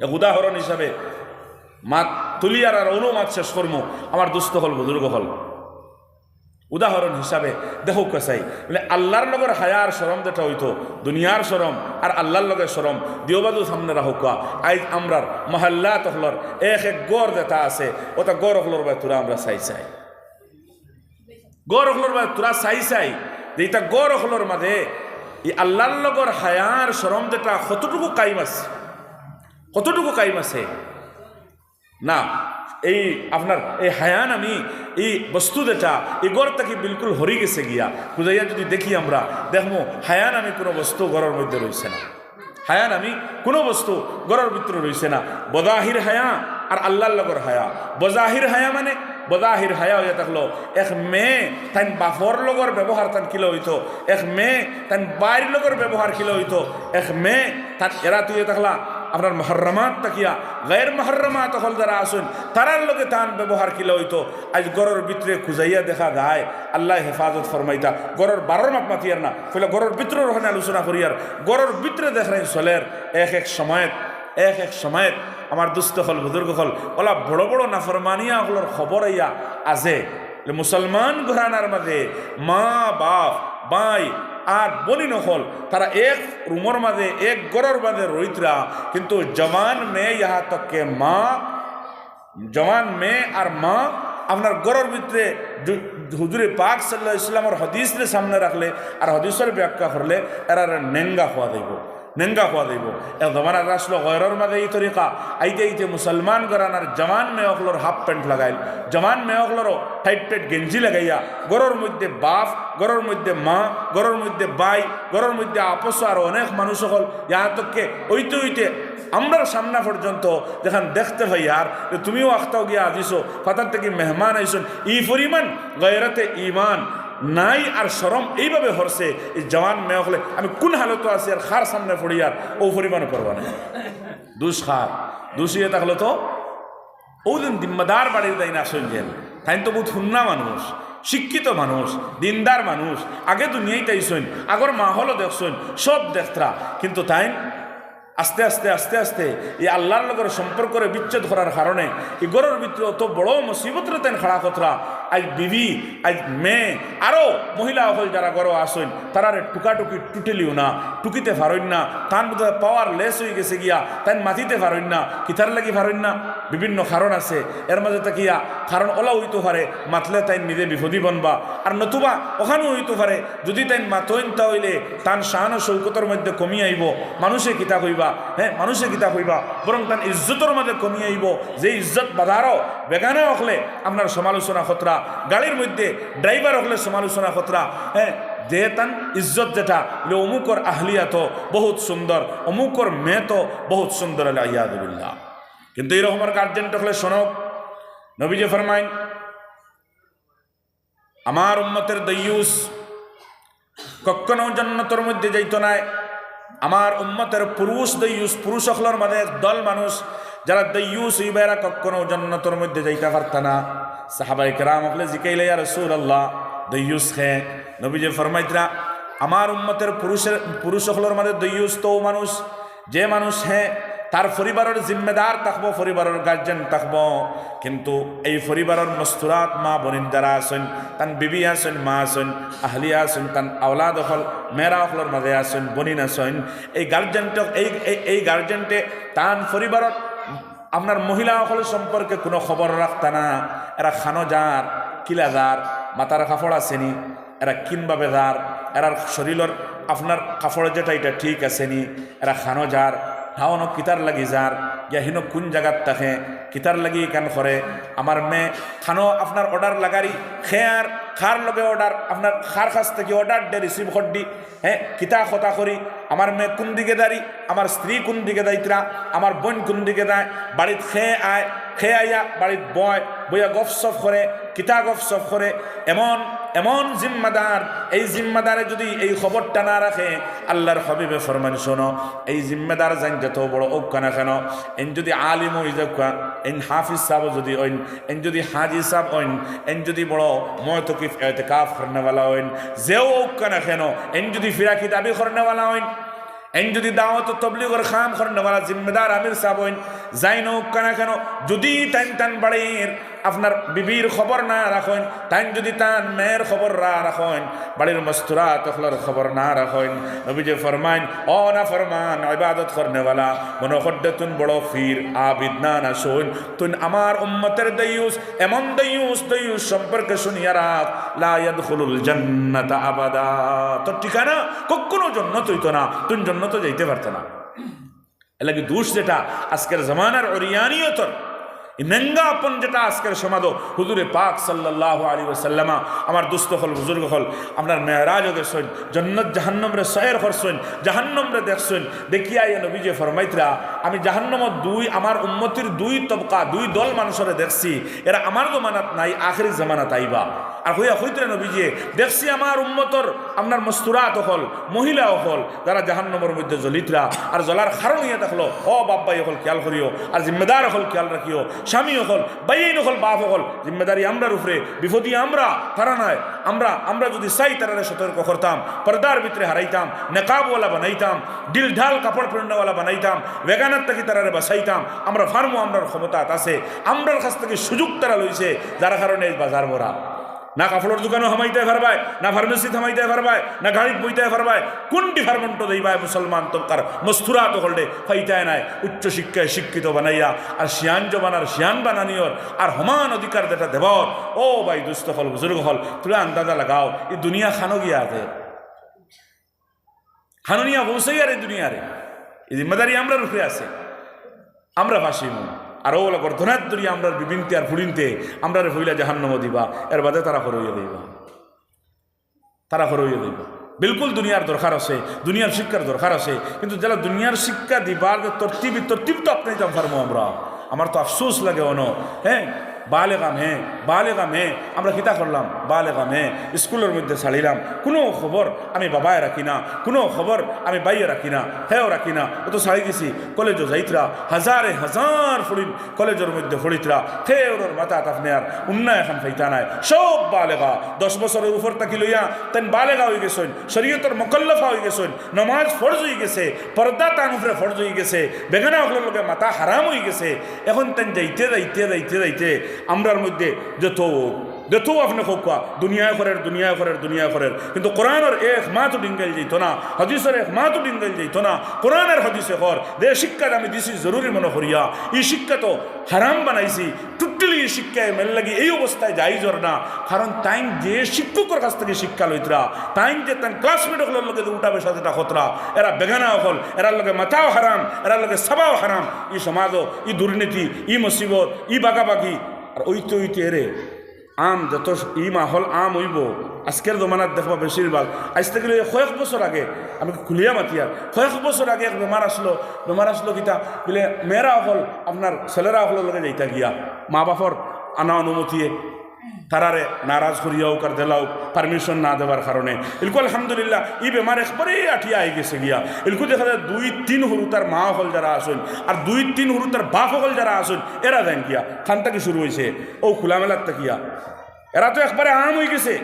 এক উদাহরণ হিসাবে মাত তুলিয়ার আর অনুমাত শেষ কর্ম আমার দুস্থ হল বুজুর্গ হল, উদাহরণ হিসাবে দেখো কাছাই বলে আল্লাহর লগের হায়ার সরম যেটা হইতো দুনিয়ার সরম আর আল্লাহর লগের সরম দিওবাদু সামনে রাহুকা আইজ আমরার মহল্লা তখলর এক গড় যেটা আছে ওটা গড় হলর বাই তোরা আমরা চাই গড় হলর বাই তোরা চাই যে এটা গড় হলর মাঝে এই আল্লাহর লগর হায়ার সরম যেটা কতটুকু কাইম আছে না এই আপনার এই হায়ান আমি এই বস্তু যেটা এই গড়টা কি বিলকুল হরি গেছে গিয়া খুঁজাইয়া যদি দেখি আমরা দেখবো হায়ান আমি কোনো বস্তু গড়ের মধ্যে রয়েছে না হায়ান আমি কোনো বস্তু গড়ের ভিতরে রয়েছে না বদাহির হায়া আর আল্লাহর লগর হায়া বজাহির হায়া মানে বদাহির হায়া হয়ে থাকলো এক মেয়ে তাই বাফর লগর ব্যবহার তান কিলো হইতো এক মেয়ে তাই বাইর লগর ব্যবহার কিলো হইতো এক মেয়ে তার এরা তুই থাকলা আপনার মহরমাত তাকিয়া গায়ের মহরমাত হল যারা আসুন তারার লোকে তান ব্যবহার কিলো হইতো আজ গড়ের ভিতরে খুঁজাইয়া দেখা যায় আল্লাহ হেফাজত ফরমাইতা গড়ের বারোর মাপ মাতিয়ার না ফলে গড়ের ভিতরের ওখানে আলোচনা করিয়ার গড়ের ভিতরে দেখাই চলের এক এক সময় আমার দুস্থ হল বুজুর্গ হল ওলা বড় বড় নাফরমানিয়া হলর খবর আইয়া আছে মুসলমান ঘরানার মাঝে মা বাপ বাই আর বনি নহল তারা এক রুমর মাঝে এক গড়ের মাঝে রইতরা কিন্তু জওয়ান মেয়ে ইহা তককে মা জওয়ান মেয়ে আর মা আপনার গড়ের ভিতরে হুজুরে পাক সাল্লাল্লাহু আলাইহি ইসলামের হদিসের সামনে রাখলে আর হদিসের ব্যাখ্যা করলে এরা নেঙ্গা হওয়া দেব এক জমানার আসলো গয়রের মাঝে এই তরিকা আইতে মুসলমান গরানার জওয়ান মেয়কলর হাফ প্যান্ট লাগাইল জওয়ান মেয়কলরও টাইট গেঞ্জি লাগাইয়া গড়ের মধ্যে বাপ গড়ের মধ্যে মা গড়ের মধ্যে বাই গড়ের মধ্যে আপস আর অনেক মানুষ হল ইহা তককে ওইতে আমরা সামনা পর্যন্ত যেখান দেখতে পাই আর তুমিও আখতাও গিয়া আজিছো ফাতার থেকে মেহমান আইসুন ই পরিমাণ গয়রতে ইমান নাই আর শরম এইভাবে হরছে এই জওয়ান মেয়ে হলে আমি কোন হালতো আছি আর খার সামনে পড়ি আর ও পরিমাণও করবা না দুষিয়ে থাকলে তো ওদিন দিম্মাদার বাড়ির দেয় না শুনছেন তাই তো বহুত হুন্না মানুষ শিক্ষিত মানুষ দিনদার মানুষ আগে দুনিয়াই তাইছেন আগর মাহলও দেখছেন সব দেখতরা কিন্তু তাই আস্তে আস্তে এই আল্লাহর লগের সম্পর্কের বিচ্ছেদ করার কারণে এই গড়ের ভিতরে অত বড় মুসিবতরে তেন খাড়া কতরা আজ বিবি আজ মেয়ে আরও মহিলা হল যারা গড় আসেন তারারে টুকাটুকি টুটেলিও না টুকিতে পারেন না তার মধ্যে পাওয়ার লেস হয়ে গেছে গিয়া তাই মাতিতে পারেন না কিতার লাগি পারেন না বিভিন্ন কারণ আছে এর মাঝে তাকিয়া কারণ ওলা হইতে পারে মাতলে তাই নিজে বিপদী বনবা আর নতুবা ওখানেও হইতে পারে যদি তাই মাতইন তা হইলে তান শান ও শৌকতের মধ্যে কমি আইব মানুষে কিতা কইবা মানুষে কিতা কইবা বরং তার ইজ্জতের মাঝে কমি আইব যে ইজ্জত বাধারও বেগানে হলে আপনার সমালোচনা খতরা গাড়ির মধ্যে ড্রাইভার হলে সমালোচনা খতরা যে তান ইজ্জত যেটা অমুকর আহলিয়া তো বহুত সুন্দর অমুকর মেয়ে তো বহুত সুন্দর আলিয়াদুল্লাহ কিন্তু এরকমের গার্জেন হলে শোনক নবীজি ফরমাইন আমার উম্মতের দয়ুস কখনো জান্নাতের মধ্যে যাইতো না আমার উম্মতের পুরুষ দয়ুস পুরুষ হলর মাঝে দল মানুষ যারা দয়ুস হইবেরা কখনো জান্নাতের মধ্যে যাইতে পারত না সাহাবায়ে কেরাম হলে জিকাইলে ইয়া রাসূলুল্লাহ দয়ুস হে নবীজি ফরমাইতরা আমার উম্মতের পুরুষ হলর মাঝে দয়ুস তো মানুষ যে মানুষ তার পরিবারের জিম্মেদার থাকবো পরিবারের গার্জেন থাকবো কিন্তু এই পরিবারের মস্তুরাত মা বোনিন যারা আছেন তান বিবি আছেন মা আছেন আহলিয়া আছেন তান আওলাদ হল মেয়েরা হলর মাঝে আছেন বোনিন আছেন এই গার্জেনটা এই গার্জেনটে তান পরিবারের আপনার মহিলা হল সম্পর্কে কোনো খবর রাখতা না এরা খানো যার কিলা যার মাতার কাপড় আসেনি এরা কিনভাবে যার এরার শরীরের আপনার কাপড় যেটা এটা ঠিক আসেনি এরা খানো যার হাওনো কিতার লাগি যার ইয়াহিনো কোন জায়গাত থাকে কিতার লাগি কান করে আমার মেয়ে খানো আপনার অর্ডার লাগারি খেয়ার খার লগে অর্ডার আপনার খার কাছ থেকে অর্ডার দে রিসিভ করডি কিতা কথা করি আমার মেয়ে কোন দিকে দাঁড়ি আমার স্ত্রী কোন দিকে দায়িত্রা আমার বোন কোন দিকে দেয় বাড়িত খেয়ে আইয়া বাড়িত বইয়া গপসপ করে কিতা গপসপ করে এমন জিম্মাদার এই জিম্মাদারে যদি এই খবরটা না রাখে আল্লাহর হাবিবে ফরমান শোনো এই জিম্মাদার জান যত বড় ঐক্য না কেন এন যদি আলিম হই যাকা এন হাফিজ সাহেব যদি হইন এন যদি হাজি সাহেব হইন এন যদি বড় মুতাকিফ ইতিকাফ করনেওয়ালা হইন যেও ঐক্য না কেন এন যদি ফিরাকি দাবি করনেওয়ালা হইন এন যদি দাওয়াত তবলিগের খাম করনেওয়ালা জিম্মেদার আমির সাহেব হইন যাই নৌক না কেন যদি টান বাড়ির আপনার বিবির খবর না রাখেন, তাই যদি তার মেয়ের খবর না রাখেন, বাড়ির মস্তুরা তখলার খবর না রাখেন, নবীজি ফরমাইন ও না ফরমান ইবাদত করনেওয়ালা মনোহড্ডে তুন বড় ফির আবিদ না না শোন, তুই আমার উম্মতের দায়ুস এমন দায়ুস সম্পর্কে শুনিয়া রাখ, লা ইয়াদখুলুল জান্নাতা আবাদা, তোর ঠিকানা কখনো জান্নাত হইতো না, তুই জান্নাত যাইতে পারত না। এর লাগি দোষ যেটা আজকের জমানার অরিয়ানিয়তর নেঙ্গাপন যেটা আজকের সমাজ, হুজুরে পাক সাল্লাল্লাহু আলাইহি ওয়াসাল্লামা আমার দুস্থ হল বুজুর্গ হল আপনার মেহরাজও গেছেন, জন্নত জাহান্নমরে সয়ের করছেন, জাহান্নমরে দেখছেন, দেখিয়া ইয়া নবীজি ফরমাইতরা আমি জাহান্নমত আমার উম্মতির দুই তবকা দুই দল মানুষরে দেখছি, এরা আমার জমানাত নাই, আখিরি জামানাত আইবা। আর হইয়া হইতরে নবীজি দেখছি আমার উম্মতর আপনার মস্তুরাত হল মহিলা হল যারা জাহান্নমের মধ্যে জ্বলিতরা, আর জ্বলার কারণ ইয়ে দেখলো ও বাপ্পাই হল খেয়াল করিও, আর জিম্মেদার হল খেয়াল রাখিও, স্বামী হল বাইন হল বাপ হল জিম্মেদারি আমরার উপরে, বিপদী আমরা তারা নয়। আমরা যদি চাই তারা সতর্ক করতাম, পর্দার ভিতরে হারাইতাম, নেকাবওয়ালা বানাইতাম, ডিল ঢাল কাপড় পরিণাওয়ালা বানাইতাম, বেগানার থেকে তারা বাঁচাইতাম, আমরা ফার্মও আমরার ক্ষমতা আছে, আমরার কাছ থেকে সুযোগ তারা লইছে, যার কারণে বাজার ভরা। না কাপড়ের দোকানও হামাইতে পারবায়, না ফার্মেসি থামাইতে পারবায়, না গাড়িত বইতে পারবায়, কোন ডিপার্টমেন্ট দিবায় মুসলমান তবকার মস্তুরা তো হলডে ফাইতায় নাই, উচ্চ শিক্ষায় শিক্ষিত বানাইয়া আর শিয়ান জবানার শিয়ান বানানিওর আর সমান অধিকার যেটা দেবর। ও ভাই দুস্থ হল বুজুর্গ হল তুলে আন্দাজা লাগাও, এই দুনিয়া খানো গিয়া আছে, খানুনিয়া পৌঁছাই আর এই দুনিয়ারে এই জিম্মেদারি আমরা রুখে আছে, আমরা ফাঁসিমু আর ওলা গর্ধনাথ দরিয়া আমরা বিবিনতে আর ফুড়িনতে আমরা হইলা জাহান্নম দিবা, এর বাদে তারা হরইয়া দিবা, তারা হরইয়া দিবা। বিলকুল দুনিয়ার দরকার আছে, দুনিয়ার শিক্ষার দরকার আছে, কিন্তু যারা দুনিয়ার শিক্ষা দিবার তরতিব তো আপনি জাম পারবো আমরা। আমার তো আফসোস লাগে অনো, হ্যাঁ বালেগা মেয়ে আমরা কিতা করলাম, বালেগা মেয়ে স্কুলের মধ্যে ছাড়িলাম, কোনো খবর আমি বাবায় রাখি না, কোনো খবর আমি বাইয়ে রাখি না, হেও রাখি না, ও তো ছাড়ি গেছি কলেজও যাইতরা, হাজার ফুড়িন কলেজের মধ্যে ফুড়িতরা, হেওর মাথা আপনি আর উন্নয় এখন ফাইতা নাই, সব বালেগা 10 বছরের উপর তাকি লইয়া তেন বালেগা হয়ে গেছেন, শরীয়তের মোকাল্লফা হয়ে গেছেন, নমাজ ফরজ হয়ে গেছে, পর্দা তান উপরে ফরজ হয়ে গেছে, বেগানা হলের লোকে মাথা হারাম হয়ে গেছে, এখন তেন যাইতে আমরার মধ্যে যত আপনি খোকা দুনিয়া করের, কিন্তু কোরআনের এক মাতো ডিঙ্গাইল যেত না, হদিসের এক মাতো ডিঙ্গাইল যেত না, কোরআনের হদিসে কর দে শিক্ষা আমি দিছি জরুরি মনে করিয়া, এই শিক্ষা তো হারাম বানাইছি, টুটলি এই শিক্ষায় মেল লাগি এই অবস্থায় যাই জর না, কারণ তাই যে শিক্ষকের কাছ থেকে শিক্ষা লইতরা, তাই যে তাই ক্লাসমেট হলের লোকে উঠাবে সাথে খতরা, এরা বেগানা হল, এরার লোকে মাথাও হারাম, এরার লোকে সাবাও হারাম, ই সমাজও ই দুর্নীতি ই মুসিবত ই বাগাবাগি। আর ওইতে এরে আম যত ই মাহল আম হইব আজকের জমানাত দেখবা বেশিরভাগ, আজ থেকে কয়েক বছর আগে আমি খুলিয়া মাতিয়ার, কয়েক বছর আগে এক বেমার আসলো কিতা বলে মেয়েরা হল আপনার ছেলেরা হলের লগে যাইতা গিয়া মা বাপর আনা অনুমতিয়ে তারারে নারাজ করিয়াও কার দেলাও পারমিশন না দেওয়ার কারণে এলকু আলহামদুলিল্লাহ ই বেমার একবারেই আঠিয়া আই গেছে গিয়া, এলকু দেখা যায় 2-3 হুরু তার মা হল যারা আসুন আর 2-3 হুরু তার বাপ হল যারা আসুন, এরা দেন গিয়া খান থেকে শুরু হয়েছে ও খোলামেলার তাকিয়া, এরা তো একবারে আম হয়ে গেছে,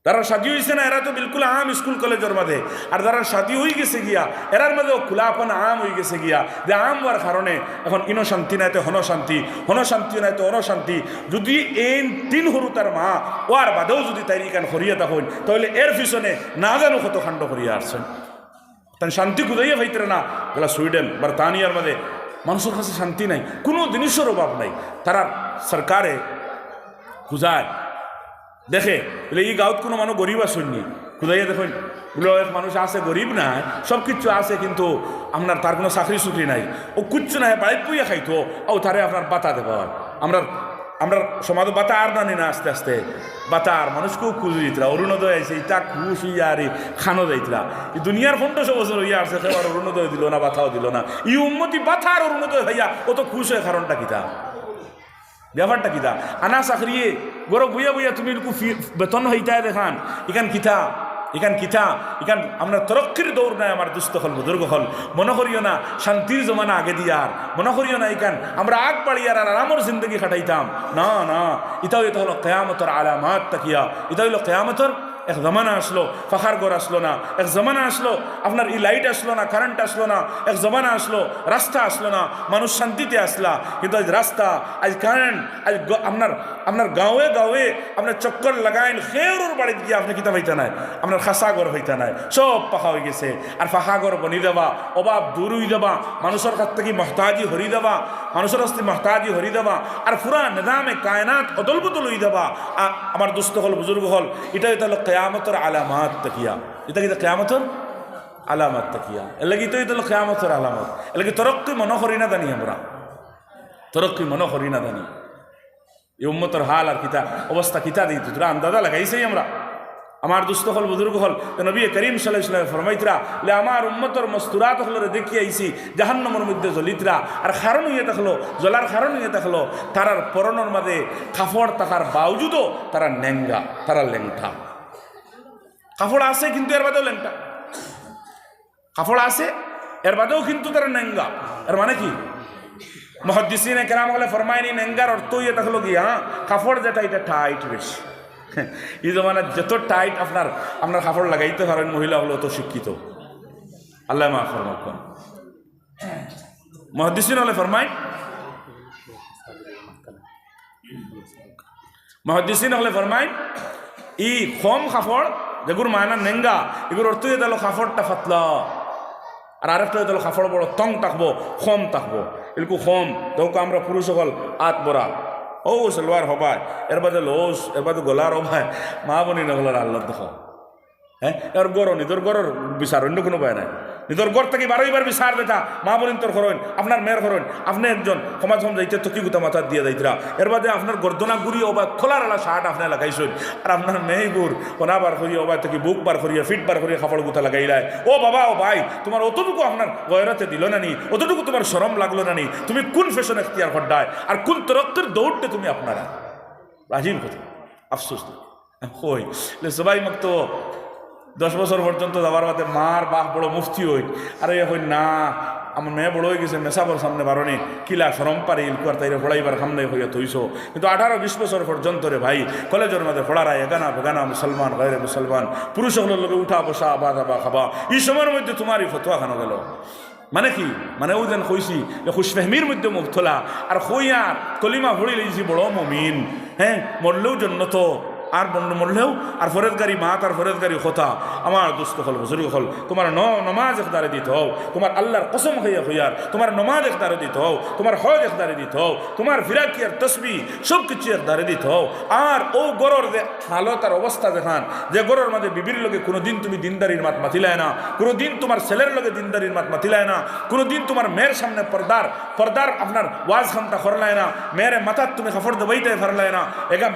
যারা শাদি হয়েছে না এরা তো বিলকুল আম স্কুল কলেজের মাঝে, আর যারা শাদি হয়ে গেছে গিয়া এরার মাঝেও খোলাপন আম হয়ে গেছে গিয়া, যে আম হওয়ার কারণে এখন ইনো শান্তি নাই তো হনশান্তি নাই তো অনশান্তি। যদি এই 3 হরু তার মা ওয়ার বাদেও যদি তাই কান করিয়া তখন তাহলে এর পিছনে না জানো কত কাণ্ড করিয়া আসছেন, তাই শান্তি খুঁজাইয়া ভাইতরে না গেলা সুইডেন বার্তানিয়ার মাঝে মানুষের কাছে শান্তি নাই, কোনো জিনিসের অভাব নাই, তারা সরকারে খুঁজায় দেখে বলে এই গাঁত কোনো মানুষ গরিব আসেননি, খুদাইয়া দেখুন বলে এক মানুষ আছে গরিব না সব কিছু আছে, কিন্তু আপনার তার কোনো চাকরি চুকরি নাই, ও কুচ্ছু না বাড়িতে পুইয়া খাইতো ও তারে আপনার বাতা দেবার, আমরা সমাজ বাতা আর নানি না আস্তে আস্তে বাতা আর মানুষকেও খুঁজে দিতরা, অরুণোদয় আছে ইটা খুশ হইয়া আর খানো যাইতরা, এই দুনিয়ার 1500 বছর হইয়া আসছে সেবার অরুণোদয় দিল না, বাতাও দিল না, এই উম্মতি বাতা আর অরুণোদয় ভাইয়া ও তো খুশ হয়, কারণটা কিতা ব্যাপারটা কিতা আনা চাকরিয়ে গরো বুয়া তুমি বেতন হইতায় দেখান ইখান কিতা আপনার তরক্কির দৌড় নাই আমার দুস্থ হল বুজুর্গ হল, মনে করিও না শান্তির জমানা আগে দিয়ার, মনে করিও না ইখান আমরা আগ বাড়িয়ার আর আরামর জিন্দগি খাটাইতাম, না এটা হলো কেয়ামতর আলামাত তাকিয়া, এটা হইল কেয়ামতর এক জমানা আসলো ফাঁকার ঘর আসলো না, এক জমানা আসলো আপনার এই লাইট আসলো না, কারেন্ট আসলো না, এক জমানা আসলো রাস্তা আসলো না, মানুষ শান্তিতে আসলা। কিন্তু আজ রাস্তা, আজ কারেন্ট, আজ আপনার আপনার গাঁৱে গাঁৱে আপনার চক্কর লাগাইন খেউর বাড়িতে গিয়ে আপনি কিতাব হইতে নাই, আপনার খাসা ঘর হইতে নাই, সব পাখা হয়ে গেছে। আর ফাঁকা ঘর বনি দেবা, অভাব দূর হয়ে দেবা, মানুষের কাছ থেকে মহতাজি হরি দেবা, মানুষের কাছ থেকে মহতাজি হরি দেবা, আর পুরা নিজামে কায়নাত অদল বদল হয়ে দেবা। আমার দুস্থ হল বুজুর্গ হল, এটা হলো কেয়ামতের আলামাত তাকিয়া। এটা কিন্তু কেয়ামতের আলামাত তাকিয়া, এর লাগি তো এটা হলো কেয়ামতের আলামত। এর লাগি তরক্কি মনে করি না জানি, আমরা তরক্কি মনে করি না জানি। এই উম্মতের হাল আর কিতা অবস্থা কিতা দিই তোরা আন্দাজা লাগাইছেই আমরা। আমার দুস্থ হল বুজুর্গ হল নবী করিম সাল্লাল্লাহু আলাইহি ওয়াসাল্লাম ফরমাইতরা লে আমার উম্মতের মস্তুরাত হলরে দেখি আইছি জাহান্নামের মধ্যে জ্বলিতরা, আর কারণ হইয়া থাকলো জ্বলার কারণ হইয়া থাকলো তারার পরনের মাঝে কাপড় থাকার বাউজুদও তারা নেঙ্গা, তারা লেংটা। কাপড় আছে কিন্তু এর বাদেও লেংটা, কাপড় আছে এর বাদেও কিন্তু তারা নেঙ্গা। এর মানে কি? মুহাদ্দিসিনে কেরাম বলে ফরমায়নি নেঙ্গার অর্থ হইয়া থাকলো কি, হ্যাঁ কাপড় যেটা এটা টাইট বেশি। এই জমানা যত টাইট আপনার আপনার কাপড় লাগাইতে পারেন মহিলা হলো তো শিক্ষিত। আল্লাহ মাফ ফরমাক। মুহাদ্দিসিন হলে ফরমায়, মুহাদ্দিসিন হলে ফরমায় ই কম কাপড় যেগুর মায়না নেঙ্গা, এগুলোর অর্থ হয়ে গেল কাপড়টা ফাতলা। আর আরেকটা হয়ে গেল কাপড় বড় তং থাকবো, কম থাকবো। এরকম কম তখন আমরা পুরুষ সকল আত বরা ও সালোয়ার হবায়, এর বাদে লোস, এর বাদে গোলার হবায়, মা বনি না গোলার আল্লাহ দেখো। হ্যাঁ এর গড় নিজের গড়ের বিচার, অন্য কোনো উপায় নাই। নিজের গড় থেকে বারোইবার বিচার বেটা মা বলিন তোর করেন, আপনার মেয়ের করেন। আপনি একজন সমাজ যাইতে তো কি গুতা মাথা দিয়ে যাইতরা, এর বাদে আপনার গর্দনা গুড়ি ওবা খোলার আলা শার্ট আপনি লাগাইছেন, আর আপনার মেয়ে গুড় কোনা বার করিয়া ওবা থেকে বুক বার করিয়া ফিট বার করিয়া কাপড় গুতা লাগাইলাই। ও বাবা ও ভাই, তোমার অতটুকু আপনার গয়রাতে দিল না নি, অতটুকু তোমার শরম লাগলো না নি, তুমি কোন ফ্যাশন এখতিয়ার করডায় আর কোন তরক্কের দৌড়তে তুমি আপনারা রাজীব কথা আফসোস হই সবাই মাক তো 10 বছর পর্যন্ত যাবার বাদে মার বাপ বড় মুফতি হই, আর হই না আমার মেয়ে বড় হয়ে গেছে মেসাবর সামনে বারণে কিলা সরম পারি ইলকুয়ার তাইরে পড়াইবার সামনে হইয়া তৈছো। কিন্তু 18-20 বছর পর্যন্ত রে ভাই কলেজের মধ্যে পড়ারায় এগানা বেগানা মুসলমান গায়রে মুসলমান পুরুষগুলোর লোকে উঠা বসা আবা দাবা খাবা, এই সময়ের মধ্যে তোমারই ফতোয়া খানো গেল। মানে কি? মানে ওই যেন কইছি যে খুশফেহমির মধ্যে মুবতলা আর কইয়ার কলিমা ভরি লইছি বড় মমিন। হ্যাঁ মরলেও জন্নত আর বন্য মরলেও আর ফরেজগারি মাত আর ফরেজগারি কথা। আমার দুস্থ হল বুজুর্গ হল তোমার নমাজ একদারে দিতে হও, তোমার আল্লাহর কসম হইয়া হইয়ার তোমার নমাজ একদারে দিতে হও, তোমার হজ একদারে দিতে হও, তোমার ফিরাকি আর তসবি সব কিছু একদারে দিতে হও। আর ও গরর যে হালত আর অবস্থা দেখান যে গরর মাঝে বিবির লগে কোনোদিন তুমি দিনদারির মাত মাতিলায় না, কোনোদিন তোমার ছেলের লগে দিনদারির মাত মাতিলায় না, কোনোদিন তোমার মেয়ের সামনে পর্দার আপনার ওয়াজ খান্তা করলায় না, মেয়ের মাথার তুমি কাপড় দেবাইতে পারলায় না,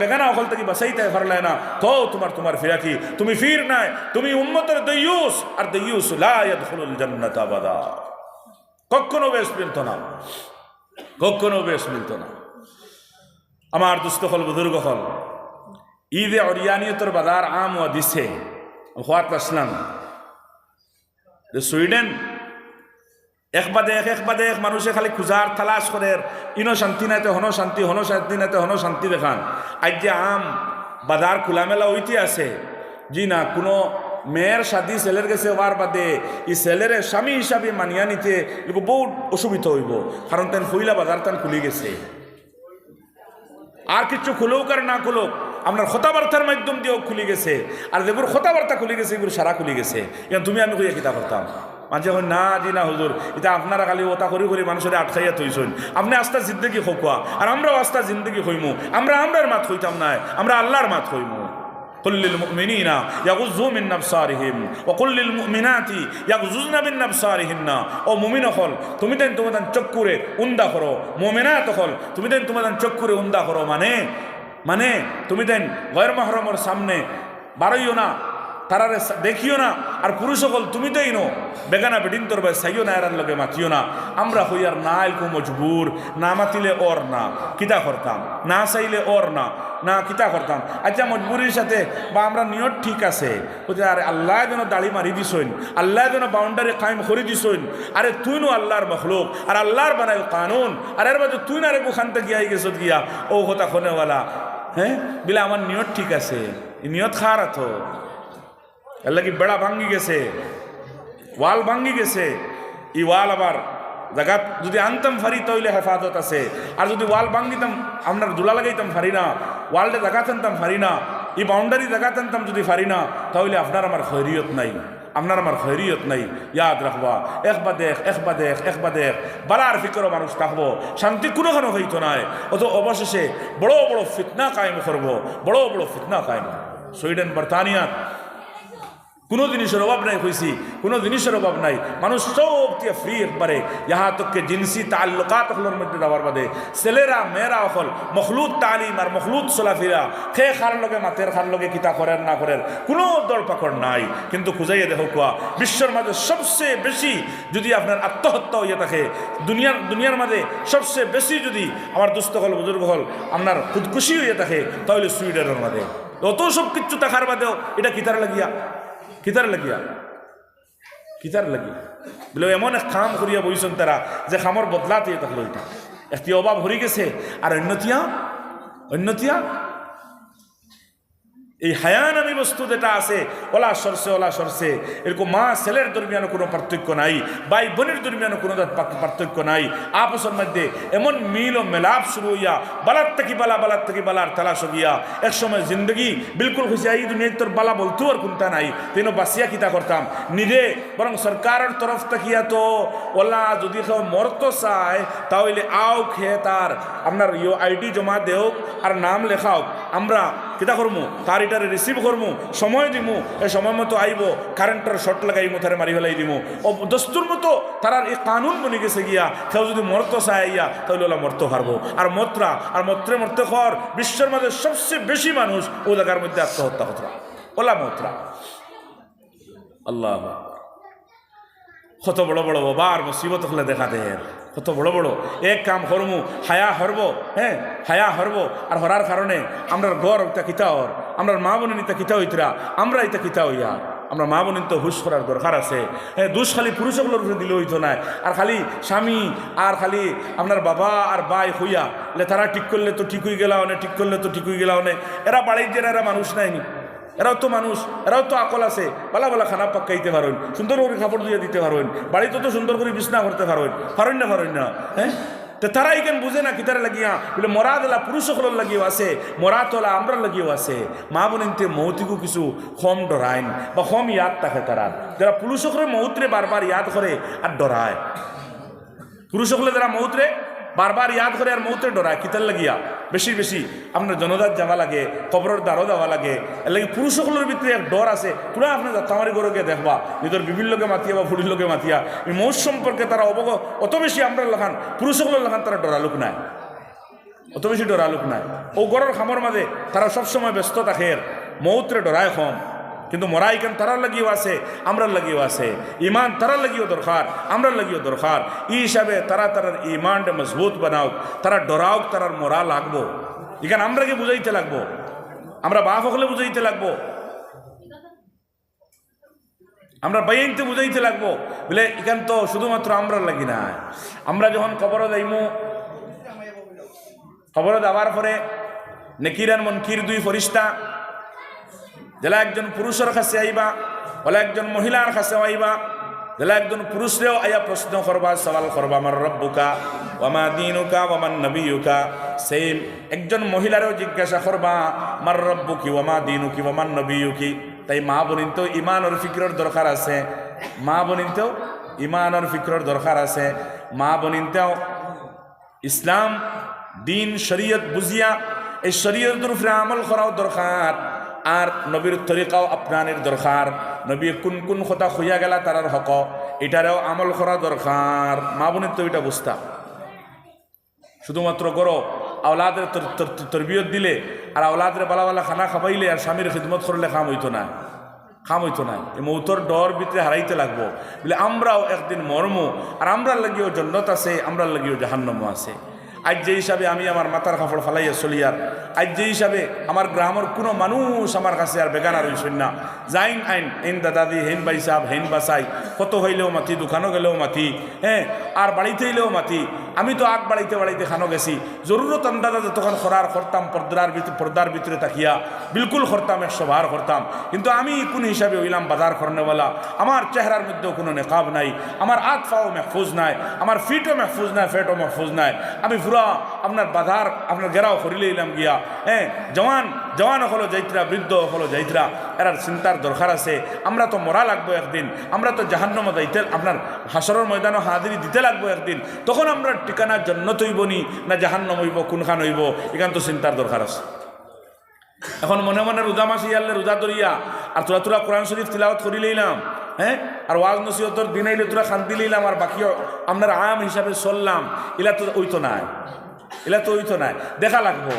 বেগানা অকল থেকে বাঁচাইতে পারলায় না, তো তোমার ফিরাকি তুমি ফির নাই, তুমি উম্মতের দাইয়ুস, আর দাইয়ুস লা ইয়াদখুলুল জান্নাত আবাদা। কখনো বেশ মিলত না, কখনো বেশ মিলত না। আমার দুস্থ হল বুজুর্গ হল ঈদে অরিয়ানিয়তর বাজার আম ও দিছে হওয়াত আসলাম সুইডেন এক বাদে এক মানুষে খালি খুঁজার তালাশ করে ইনো শান্তি নাইতে হনো শান্তি, হনো শান্তি নাইতে হনো শান্তি দেখান। আজ যে আম বাজার খোলামেলা হইতে আছে, জি না কোনো মেয়ের সাথী ছেলের গেছে হওয়ার বাদে এই ছেলের স্বামী হিসাবে মানিয়া নিতে এগুলো বহুত অসুবিধা হইব, কারণ তেন হইলা বাজার তেন খুলি গেছে। আর কিছু খুলুক আর না খুলুক আপনার কথাবার্তার মাধ্যম দিয়েও খুলি গেছে, আর যেগুলো কথাবার্তা খুলি গেছে এগুলো সারা খুলি গেছে। তুমি আমি কইয়া কিতা করতাম মাঝে এখন না জি না হুজুর এটা আপনারা খালি ওটা করি মানুষের আটকাইয়া তৈছেন, আপনি আস্তা জিন্দগি খোকা আর আমরাও আস্তা জিন্দগি হইমু, আমরার মাত হইতাম না, আমরা আল্লাহর মাত হইমু। قل للمؤمنين يغضوا من أبصارهم وقل للمؤمنات يغضضن من أبصارهن। ও মুমিন হল তুমি দেন তোমাদের চোখ করে উন্দা করো, মুমিনাত হল তুমি দেন তোমাদের চোখ করে উন্দা করো, মানে তুমি দেন গয়র মাহরমের সামনে বারইও না, তারারে দেখিও না, আর পুরুষ সকল তুমি দেই নো বেগানা বেডিন তোর ভাই সাইও না এরার লগে মাতিও না। আমরা হইয়ার না আইলকু মজবুর, না মাতিলে ওর না কিতা করতাম, না চাইলে ওর না কিতা করতাম। আচ্ছা মজবুরির সাথে বা আমরা নিয়ত ঠিক আছে আরে আল্লাহ যেন দাড়ি মারি দিছইন, আল্লাহ যেন বাউন্ডারি কায়েম করে দিছইন, আরে তুই নো আল্লাহর মখলুক আর আল্লাহর বানাই কানুন, আর এর বাদে তুই না রে ওখানতে গিয়া গেছত গিয়া ও কথা খনেওয়ালা। হ্যাঁ বিলা আমার নিয়ত ঠিক আছে, নিয়ত খারাপ এর লাগি বেড়া ভাঙ্গি গেছে, ওয়াল ভাঙ্গি গেছে। ই ওয়াল আবার জায়গাত যদি আনতাম ফারি তাহলে হেফাজত আছে, আর যদি ওয়াল ভাঙ্গিতাম আপনার দুলা লাগাইতাম ফারি না, ওয়ালটা জায়গা টানতাম ফারি না, এই বাউন্ডারি জায়গা টানতাম যদি ফারি না, তাহলে আপনার আমার খৈরিয়ত নাই, আপনার আমার খৈরিয়ত নাই। ইয়াদ রাখবা, একবাদেখ বালার ফিকরও মানুষ থাকবো, শান্তি কোনোখানো হইতো নাই। অত অবশেষে বড় বড় ফিতনা কায়েম করবো, বড় বড় ফিতনা কায়েম। সুইডেন বর্তানিয়া কোনো জিনিসের অভাব নাই, হয়েছি কোনো জিনিসের অভাব নাই। মানুষ সব দিয়ে ফ্রি একবারে, ইহা তককে জিনসি তাল্লুকাত হলের মধ্যে দেওয়ার বাদে ছেলেরা মেয়েরা হল মখলুত তালিম আর মখলুত চলাফেরা খে খার লগে মাতের খার লগে কিতা করেন না করেন কোনো দল পাকড় নাই। কিন্তু খুঁজাইয়ে দেখো কোয়া বিশ্বের মাঝে সবচেয়ে বেশি যদি আপনার আত্মহত্যা হইয়া থাকে, দুনিয়ার মাঝে সবচেয়ে বেশি যদি আমার দুস্থ হল বুজুর্গ হল আপনার খুদকুশি হইয়া থাকে, তাহলে সুইডেনের মাঝে অত সব কিচ্ছু দেখার বাদেও এটা কিতার লাগিয়া বলে এমন এক খাম করিয়া বইছেন তারা যে খামর বদলাতে থাকলো। এটা একটি অভাব হরি গেছে, আর অন্যতিয়া এই হায়া নামী বস্তু যেটা আছে ওলা সরছে এরকম মা ছেলের দরমিয়ানো কোনো পার্থক্য নাই, ভাই বোনের দরমিয়ানো কোনো পার্থক্য নাই। আপসের মধ্যে এমন মিল ও মেলাপ শুরু হইয়া বালার থেকে বালার তালাশ হইয়া এক সময় জিন্দগি বিলকুল খুশি এই দুনিয়ায় তোর বালা বলতো আর কোনটা নাই, তেন বাসিয়া কিতা করতাম নিজে। বরং সরকারের তরফ থাকিয়া তো ওলা যদি কেউ মরতো চায় তাহলে আও খেয়ে তার আপনার আইডি জমা দেওক আর নাম লেখাওক, আমরা কিতা করমু তার এটারে রিসিভ করমু, সময় দিমু, এই সময় মতো আইব, কারেন্টের শর্ট লাগাইমু, তারে মারি ফেলাই দিমু। ও দস্তুর মতো তার এই কানুন বনে গেছে গিয়া কেউ যদি মরতো চায় ইয়া তাহলে ওলা মরতে পারবো। আর মরতে খর বিশ্বের মাঝে সবচেয়ে বেশি মানুষ ও জায়গার মধ্যে আত্মহত্যা করতে ওলা মত্রা। আল্লাহ কত বড় বড় বাবার মুসিবত হলে দেখা দেয়, কত বড় বড় এক কাম হরমু হায়া হরব, হ্যাঁ হায়া হরব, আর হরার কারণে আমরা গড় ওটা কিতা হর, আমরা মা বোনের ইতা কিতা হইতরা, আমরা এটা কিতা হইয়া আমরা মা বোনের তো হুশ করার দরকার আছে। হ্যাঁ দোষ খালি পুরুষগুলোর উপরে দিলে হইতো না, আর খালি স্বামী আর খালি আপনার বাবা আর বাই হইয়া তারা ঠিক করলে তো ঠিক হয়ে গেলা অনেক, ঠিক করলে তো ঠিক হয়ে গেলা অনেক। এরা বাড়ির যে এরা মানুষ নাইনি, এরাও তো মানুষ, এরাও তো আকল আছে, বালা খানা পাকাইতে পারেন, সুন্দর করে কাপড় দিয়ে দিতে পারেন, বাড়িতে তো সুন্দর করে বিছনা করতে পারেন না। হ্যাঁ তো তারা এখান বুঝে না কিতারে লাগিয়া বলে মরা দেলা পুরুষ সকলের লাগিয়েও আছে, মরা তোলা আমরা লাগিয়েও আছে। মা বোনতে মৌতিকও কিছু কম ডরাইন বা কম ইয়াদ থাকে তারা, যারা পুরুষ সকলের মৌত্রে বারবার ইয়াদ করে আর ডরায়, পুরুষ সকলে যারা মৌত্রে বারবার ইয়াদ করে আর মৌতে ডরায় কিতার লাগিয়া বেশি আপনার জনদার যাওয়া লাগে, কবরের দ্বারও যাওয়া লাগে। এর লাগে পুরুষ সকলের ভিতরে এক ডর আছে, পুরা আপনার যাত্রামারি গরুকে দেখবা নিজের বিভিন্ন লোকে মাতিয়া বা ফুড়ির লোকে মাতিয়া এই মৌত সম্পর্কে তারা অত বেশি আমরা লেখান পুরুষ সকলের লেখান তারা ডরালুক নাই, অত বেশি ডরালুক নাই। ও গড়ের খামর মাঝে তারা সবসময় ব্যস্ত থাকে, মৌত্রে ডরায় কম। কিন্তু মরা ইকান তারার লাগিও আছে, আমরার লাগিও আছে, ইমান তারার লাগিও দরকার, আমরার লাগিও দরকার। এই হিসাবে তারার ইমানটা মজবুত বানাও, তারা ডরাওক, তারার মরা লাগবো। এখানে আমরাকে বুঝাইতে লাগবো, আমরা বাপ হলে বুঝাইতে লাগবো, আমরা বাইনতে বুঝাইতে লাগবো বলে এখান তো শুধুমাত্র আমরার লাগি না। আমরা যখন কবর যাইমু, কবর যাওয়ার পরে নেকির আর মুনকির দুই ফরিস্তা যেলা একজন পুরুষের কাছে আইবা, বলে একজন মহিলার কাছে আইবা, যেলা একজন পুরুষরেও আইয়া প্রশ্ন করবা, সওয়াল করবা আমার রব্বুকা ওয়ামা দীনুকা ওয়ামান নবিয়ুকা। সেই একজন মহিলারও জিজ্ঞাসা করবা আমার রব্বুকি ওয়ামা দীনুকি ওয়ামান নবিয়ুকি। তাই মা বোনিন তো ইমানের ফিক্রের দরকার আছে, মা বোনিন তো ইমানের ফিক্রের দরকার আছে, মা বোনিন তো ইসলাম দিন শরীয়ত বুঝিয়া এই শরীয়তের উপরে আমল করাও দরকার। আর নবীর তরিকাও আপনানের দরকার, নবী কোন কথা হইয়া গেলা তারার হক এটারেও আমল করা দরকার। মা বোনের তো এটা বুঝতা, শুধুমাত্র গরো আওলাদের তরবিয়ত দিলে আর আওলাদের বালা খানা খাবাইলে আর স্বামীর খিদমত করলে কাম হইতো না। এই মৌতর ডর ভিতরে হারাইতে লাগবো বলে আমরাও একদিন মরমু, আর আমরার লাগিও জন্নত আছে, আমরার লাগিও জাহান্নামও আছে। আজ যে হিসাবে আমি আমার মাথার কাপড় ফালাইয়া চলি আর আজ যে হিসাবে আমার গ্রামের কোনো মানুষ আমার কাছে আর বেগানা রইছেন না যাইন আইন হেন দাদাদি হেন বাই সাহেব হেন বাসাই কত হইলেও মাতি দোকানও গেলেও মাতি হ্যাঁ আর বাড়িতে হইলেও মাতি আমি তো আগ বাড়িতে বাড়িতে খানো গেছি জরুরত আন্দাজা যতক্ষণ খরার করতাম পর্দার ভিতরে তাকিয়া বিলকুল করতাম 100 বার করতাম কিন্তু আমি কোন হিসাবে হইলাম বাজার করনেওয়ালা আমার চেহারার মধ্যেও কোনো নেকাব নাই আমার হাত পাও মেহফুজ নাই আমার ফিটও মেহফুজ নাই ফেটও মেহফুজ নাই আমি পুরা আপনার বাজার আপনার গেরাও করিলে এলাম গিয়া হ্যাঁ জওয়ান হলো যাইত্রা বৃদ্ধ হলো যাইত্রা এরার চিন্তার দরকার আছে আমরা তো মরা লাগবো একদিন আমরা তো জাহান্নামে যাইতে আপনার হাসরের ময়দানে হাজিরি দিতে লাগবো একদিন তখন আমরা ঠিকানা জান্নাত হইব নি না জাহান্নাম হইব কোনখান হইব এখান তো চিন্তার দরকার আছে এখন মনে মনে রোজা মাসি আল্লে রোজা ধরিয়া আর তোরা কোরআন শরীফ তিলাওয়াত করি লইলাম হ্যাঁ আর ওয়াজ নসিহতর দিন আইলে তোরা শান্তি লইলাম আর বাকি আপনার আম হিসাবে চললাম এলা তো ওই তো নাই দেখা লাগবো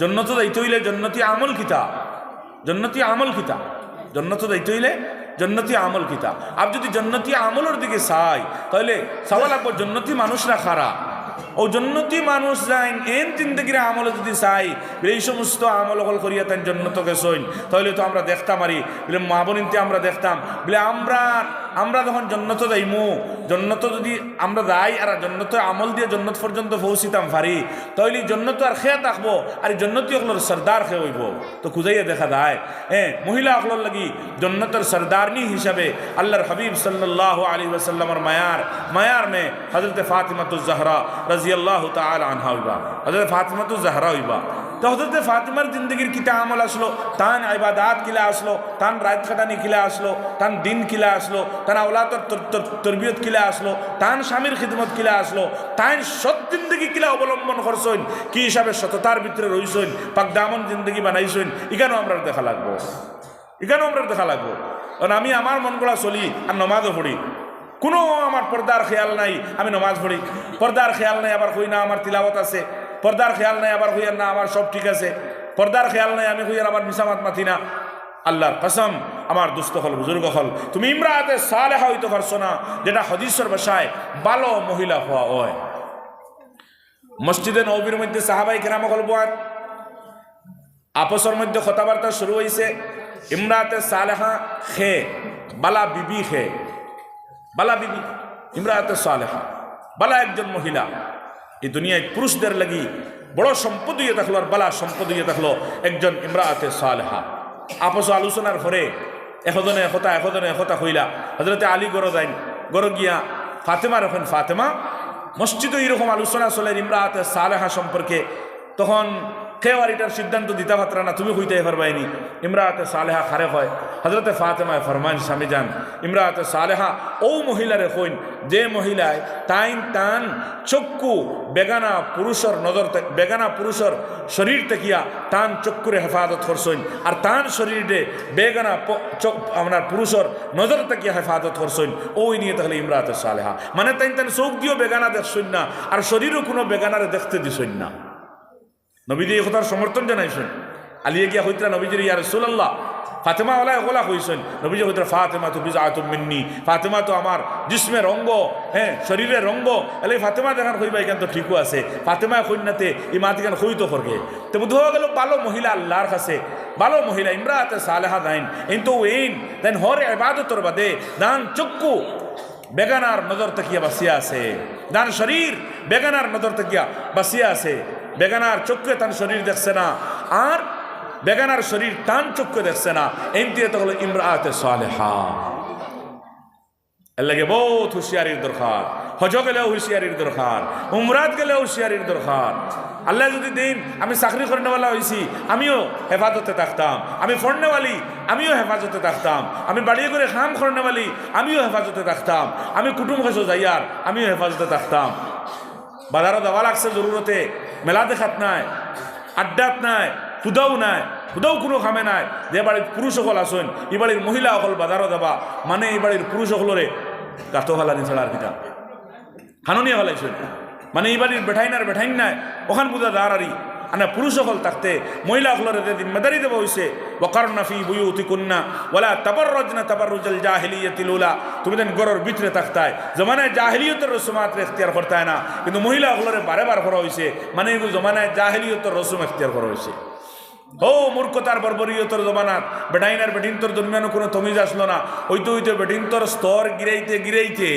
জন্নত দায়িত্ব হইলে জন্নতি আমল কিতা জন্নত দায়িত্ব হইলে জন্নতি আমল কিতা আর যদি জন্নতি আমলের দিকে চাই তাহলে চাওয়া লাগবো জন্নতি মানুষরা খারা ও জন্নতি মানুষ যাইন এন জিন্দগির আমল যদি চাই এই সমস্ত আমল অকল করিয়া তাই জন্নত গেছইন তাহলে তো আমরা দেখতাম আরি বলে মা বোনিনতে আমরা দেখতাম বলে আমরা যখন জন্নত যাইমু জন্নত যদি আমরা যাই আর জন্নত আমল দিয়ে জন্নত পর্যন্ত পৌঁছিতাম পারি তাহলে জন্নত আর খেয়ে থাকবো আর জন্নতি অকলর সর্দার খেয়ে হইব তো খুঁজাইয়া দেখা যায় হ্যাঁ মহিলা অকলর লাগি জন্নতের সর্দারনি হিসাবে আল্লাহর হাবিব সাল্লাল্লাহু আলাইহি ওয়াসাল্লামের মায়ার মে হযরত ফাতিমাতুজ জাহরা রাদিয়াল্লাহু তাআলা আনহা হইবা হযরত ফাতিমাতুজ জাহরা হইবা তো হযরত ফাতিমার জিন্দগির কিতা আমল আসলো তান ইবাদত কিলা আসলো তান রাত খাটানি কিলা আসলো তান দিন কিলা আসলো তান আওলাদর তরবিয়ত কিলা আসলো তান স্বামীর খিদমত কিলা আসলো তাই সৎ জিন্দগি কিলা অবলম্বন করছেন কি হিসাবে সততার ভিতরে রইছেন পাক দামন জিন্দগি বানাইছেন এখানেও আমরা দেখা লাগবো কারণ আমি আমার মন গড়া চলি আর নমাজও পড়ি কোনো আমার পর্দার খেয়াল নাই আমি নমাজ পড়ি পর্দার খেয়াল নাই আবার হই না আমার তিলাওয়াত আছে পর্দার খেয়াল নাই আবার হইয়ার না আমার সব ঠিক আছে পর্দার খেয়াল নাই আমি হইয়ার আবার মিসামাত মাতি না আল্লাহর কসম আমার দুস্থ হল বুজুর্গ হল তুমি ইমরাতে সালেহা হইতে পারছো না যেটা হাদিসের ভাষায় ভালো মহিলা হওয়া হয় মসজিদে নববীর মধ্যে সাহাবাই কেরাম হল বয়াত আপসের মধ্যে কথাবার্তা শুরু হয়েছে ইমরাতে সালেহা খে বালা বিবি ইমরাতে সালেহা বালা একজন মহিলা এই দুনিয়ায় পুরুষদের লাগি বড় সম্পদ হইয়া থাকলো আর বালা সম্পদ হইয়া থাকলো একজন ইমরাতে সালেহা আপস আলোচনার পরে এজনে একতা হইলা হযরতে আলী গড় গিয়া ফাতেমার এখন ফাতেমা মসজিদে এরকম আলোচনা চলে ইমরাতে সালেহা সম্পর্কে তখন খেওয়ারিটার সিদ্ধান্ত দিতে পারতা না তুমি হইতে পারবাইনি ইমরাতে সালেহা খারে হয় হযরতে ফাতেমায় ফরমান স্বামী যান ইমরাতে সালেহা ও মহিলারে হইন যে মহিলায় টান চক্ষু বেগানা পুরুষের শরীর তেকিয়া টান চক্ষুরে হেফাজত করছেন আর টান শরীরে বেগানা আপনার পুরুষের নজর তেকিয়া হেফাজত করছেন ওই নিয়ে তাহলে ইমরাতে সালেহা মানে টান চোখ দিয়েও বেগানা দেখছেন না আর শরীরও কোনো বেগানারে দেখতে দিছেন না নবীজি এই কথার সমর্থন জানাইছেন আলিয়ে গিয়া হইতরা নবীজির ইয়া রাসূলুল্লাহ ফাতেমা ওলা ওলা হইছেন নবীজি হইতরা ফাতেমা তো বিজাতুম মিন্নি ফাতেমা তো আমার জিসমের অঙ্গ হ্যাঁ শরীরের অঙ্গ এলে ফাতেমা দেখার হইবা এখান তো ঠিকও আছে ফাতেমা কইনাতে এই মাতিকান হইতো করবে তো বুঝ হয়ে গেল ভালো মহিলা আল্লাহর কাছে ভালো মহিলা ইমরাতে সালেহা দাইন কিন্তু দেন হর ইবাদতর বাদে দান চক্ষু বেগানার নজর তাকিয়া বাসিয়া আছে দান শরীর বেগানার নজর তাকিয়া বাসিয়া আছে বেগানার চক্ষে তান শরীর দেখছে না আর বেগানার শরীর তান চক্ষে দেখছে না এমতি তো হলো ইমরাতে সালেহা এর লাগে বহুত হুঁশিয়ারির দরকার হজ গেলেও হুঁশিয়ারির দরকার উমরাত গেলেও হুঁশিয়ারির দরকার আল্লাহ যদি দিন আমি চাকরি করেনেওয়ালা হয়েছি আমিও হেফাজতে থাকতাম আমি ফড়নেওয়ালি আমিও হেফাজতে থাকতাম আমি বাড়িয়ে করে খাম করেনেওয়ালি আমিও হেফাজতে থাকতাম আমি কুটুম খাসো যাইয়ার আমিও হেফাজতে থাকতাম বাজারও দেওয়া লাগছে জরুরতে মেলা দেখাত নাই আড্ডাত নাই খুদাও কোনো খামে নাই যে বাড়ির পুরুষ সকল আসেন এই বাড়ির মহিলা সকল বাজারও দেবা মানে এই বাড়ির পুরুষ সকলরে গাতো হালানি ছাড়া আর কিতা খাননিয়া হলাইছেন মানে এই বাড়ির বেঠাইন নাই ওখান বুঝা দাঁড়ারি আনা পুরুষ সকল থাকতে মহিলা সকলের জিম্মেদারি দেওয়া হয়েছে ওয়াকারনা ফি বুয়ুতিকুন্না ওয়ালা তাবাররাজনা তাবাররুজাল জাহিলিয়াতিল উলা তুমি দেন গরর ভিতরে থাকতায় জমানায় জাহিলিয়তের রসুমাত এখতিয়ার করতায় না কিন্তু মহিলা সকলের বারে বার করা হয়েছে মানে এগুলো জমানায় জাহিলিয়তের রসুম এখতিয়ার করা হয়েছে ও মূর্খতার বর্বরীয়তর জমানাত বেডাইনার বেডিন্তর দুনিয়ানো কোনো তমিজ আসলো না হইতে হইতে বেডিন্তর স্তর গিরাইতে গিরাইতে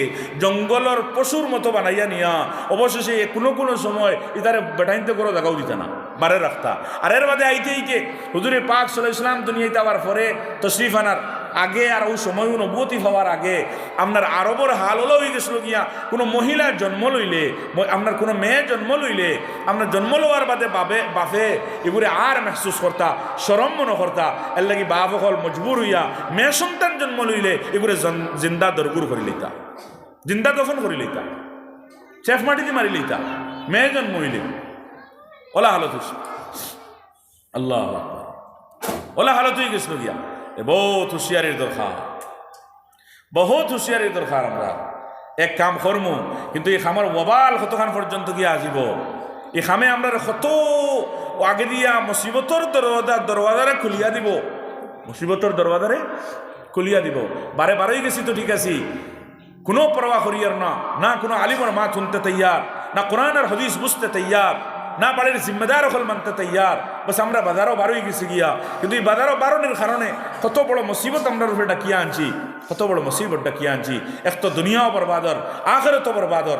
জঙ্গলের পশুর মতো বানাইয়া নিয়া অবশেষে কোনো সময় ইতারে বেডাইনতে করে দেখাও দিতে না বারে রাখতা আর এর বাদে আইতে আইতে হুজুরে পাক সাল্লাল্লাহু আলাইহি ওয়াসাল্লাম দুনিয়াতে আবার পরে তশরিফ আনার আগে আর ওই সময় নবুয়তি হওয়ার আগে আপনার আরবর হাল হলো হয়ে গেছিল গিয়া কোনো মহিলা জন্ম লইলে আপনার কোনো মেয়ে জন্ম লইলে আপনার জন্ম লওয়ার বাদে বাপে এগুলো আর মেহসুস করতা শরম মনে করতা এর লাগি বাপ হল মজবুর হইয়া মেয়ে সন্তান জন্ম লইলে এগুলো জিন্দা দরগুর করে লইতা জিন্দা দফন করে লইতা চেফ মাটিতে মারি লইতা মেয়ে জন্ম হইলে ওলা হালত আল্লাহ ওলা হালত হয়ে গেছিল গিয়া বহুত হুঁশিয়ারির দরকার বহুত হুঁশিয়ারির দরকার আমরা এক কাম করমু কিন্তু এই খামার ওবাল কতখান পর্যন্ত গিয়ে আসিব এই খামে আমরা কত আগে দিয়া মুসিবতর দরওয়াজারে খুলিয়া দিব মুসিবতর দরওয়াজারে খুলিয়া দিব বারে বারেই গেছি তো ঠিক আছি কোনো পরোয়া করিয়ার না কোনো আলিমর মা শুনতে তৈয়ার না কোরআন আর হাদিস বুঝতে তৈয়ার না বাড়ির জিম্মেদার হল মানতে তৈয়ার বাস আমরা বাজারও বারোই গেছি গিয়া কিন্তু এই বাজারও বারোনের কারণে কত বড় মুসিবত আমরা রূপে ডাকিয়া আনছি কত বড় মুসিবত ডাকিয়া আনছি এক তো দুনিয়াও বরবাদর আখিরাতও বরবাদর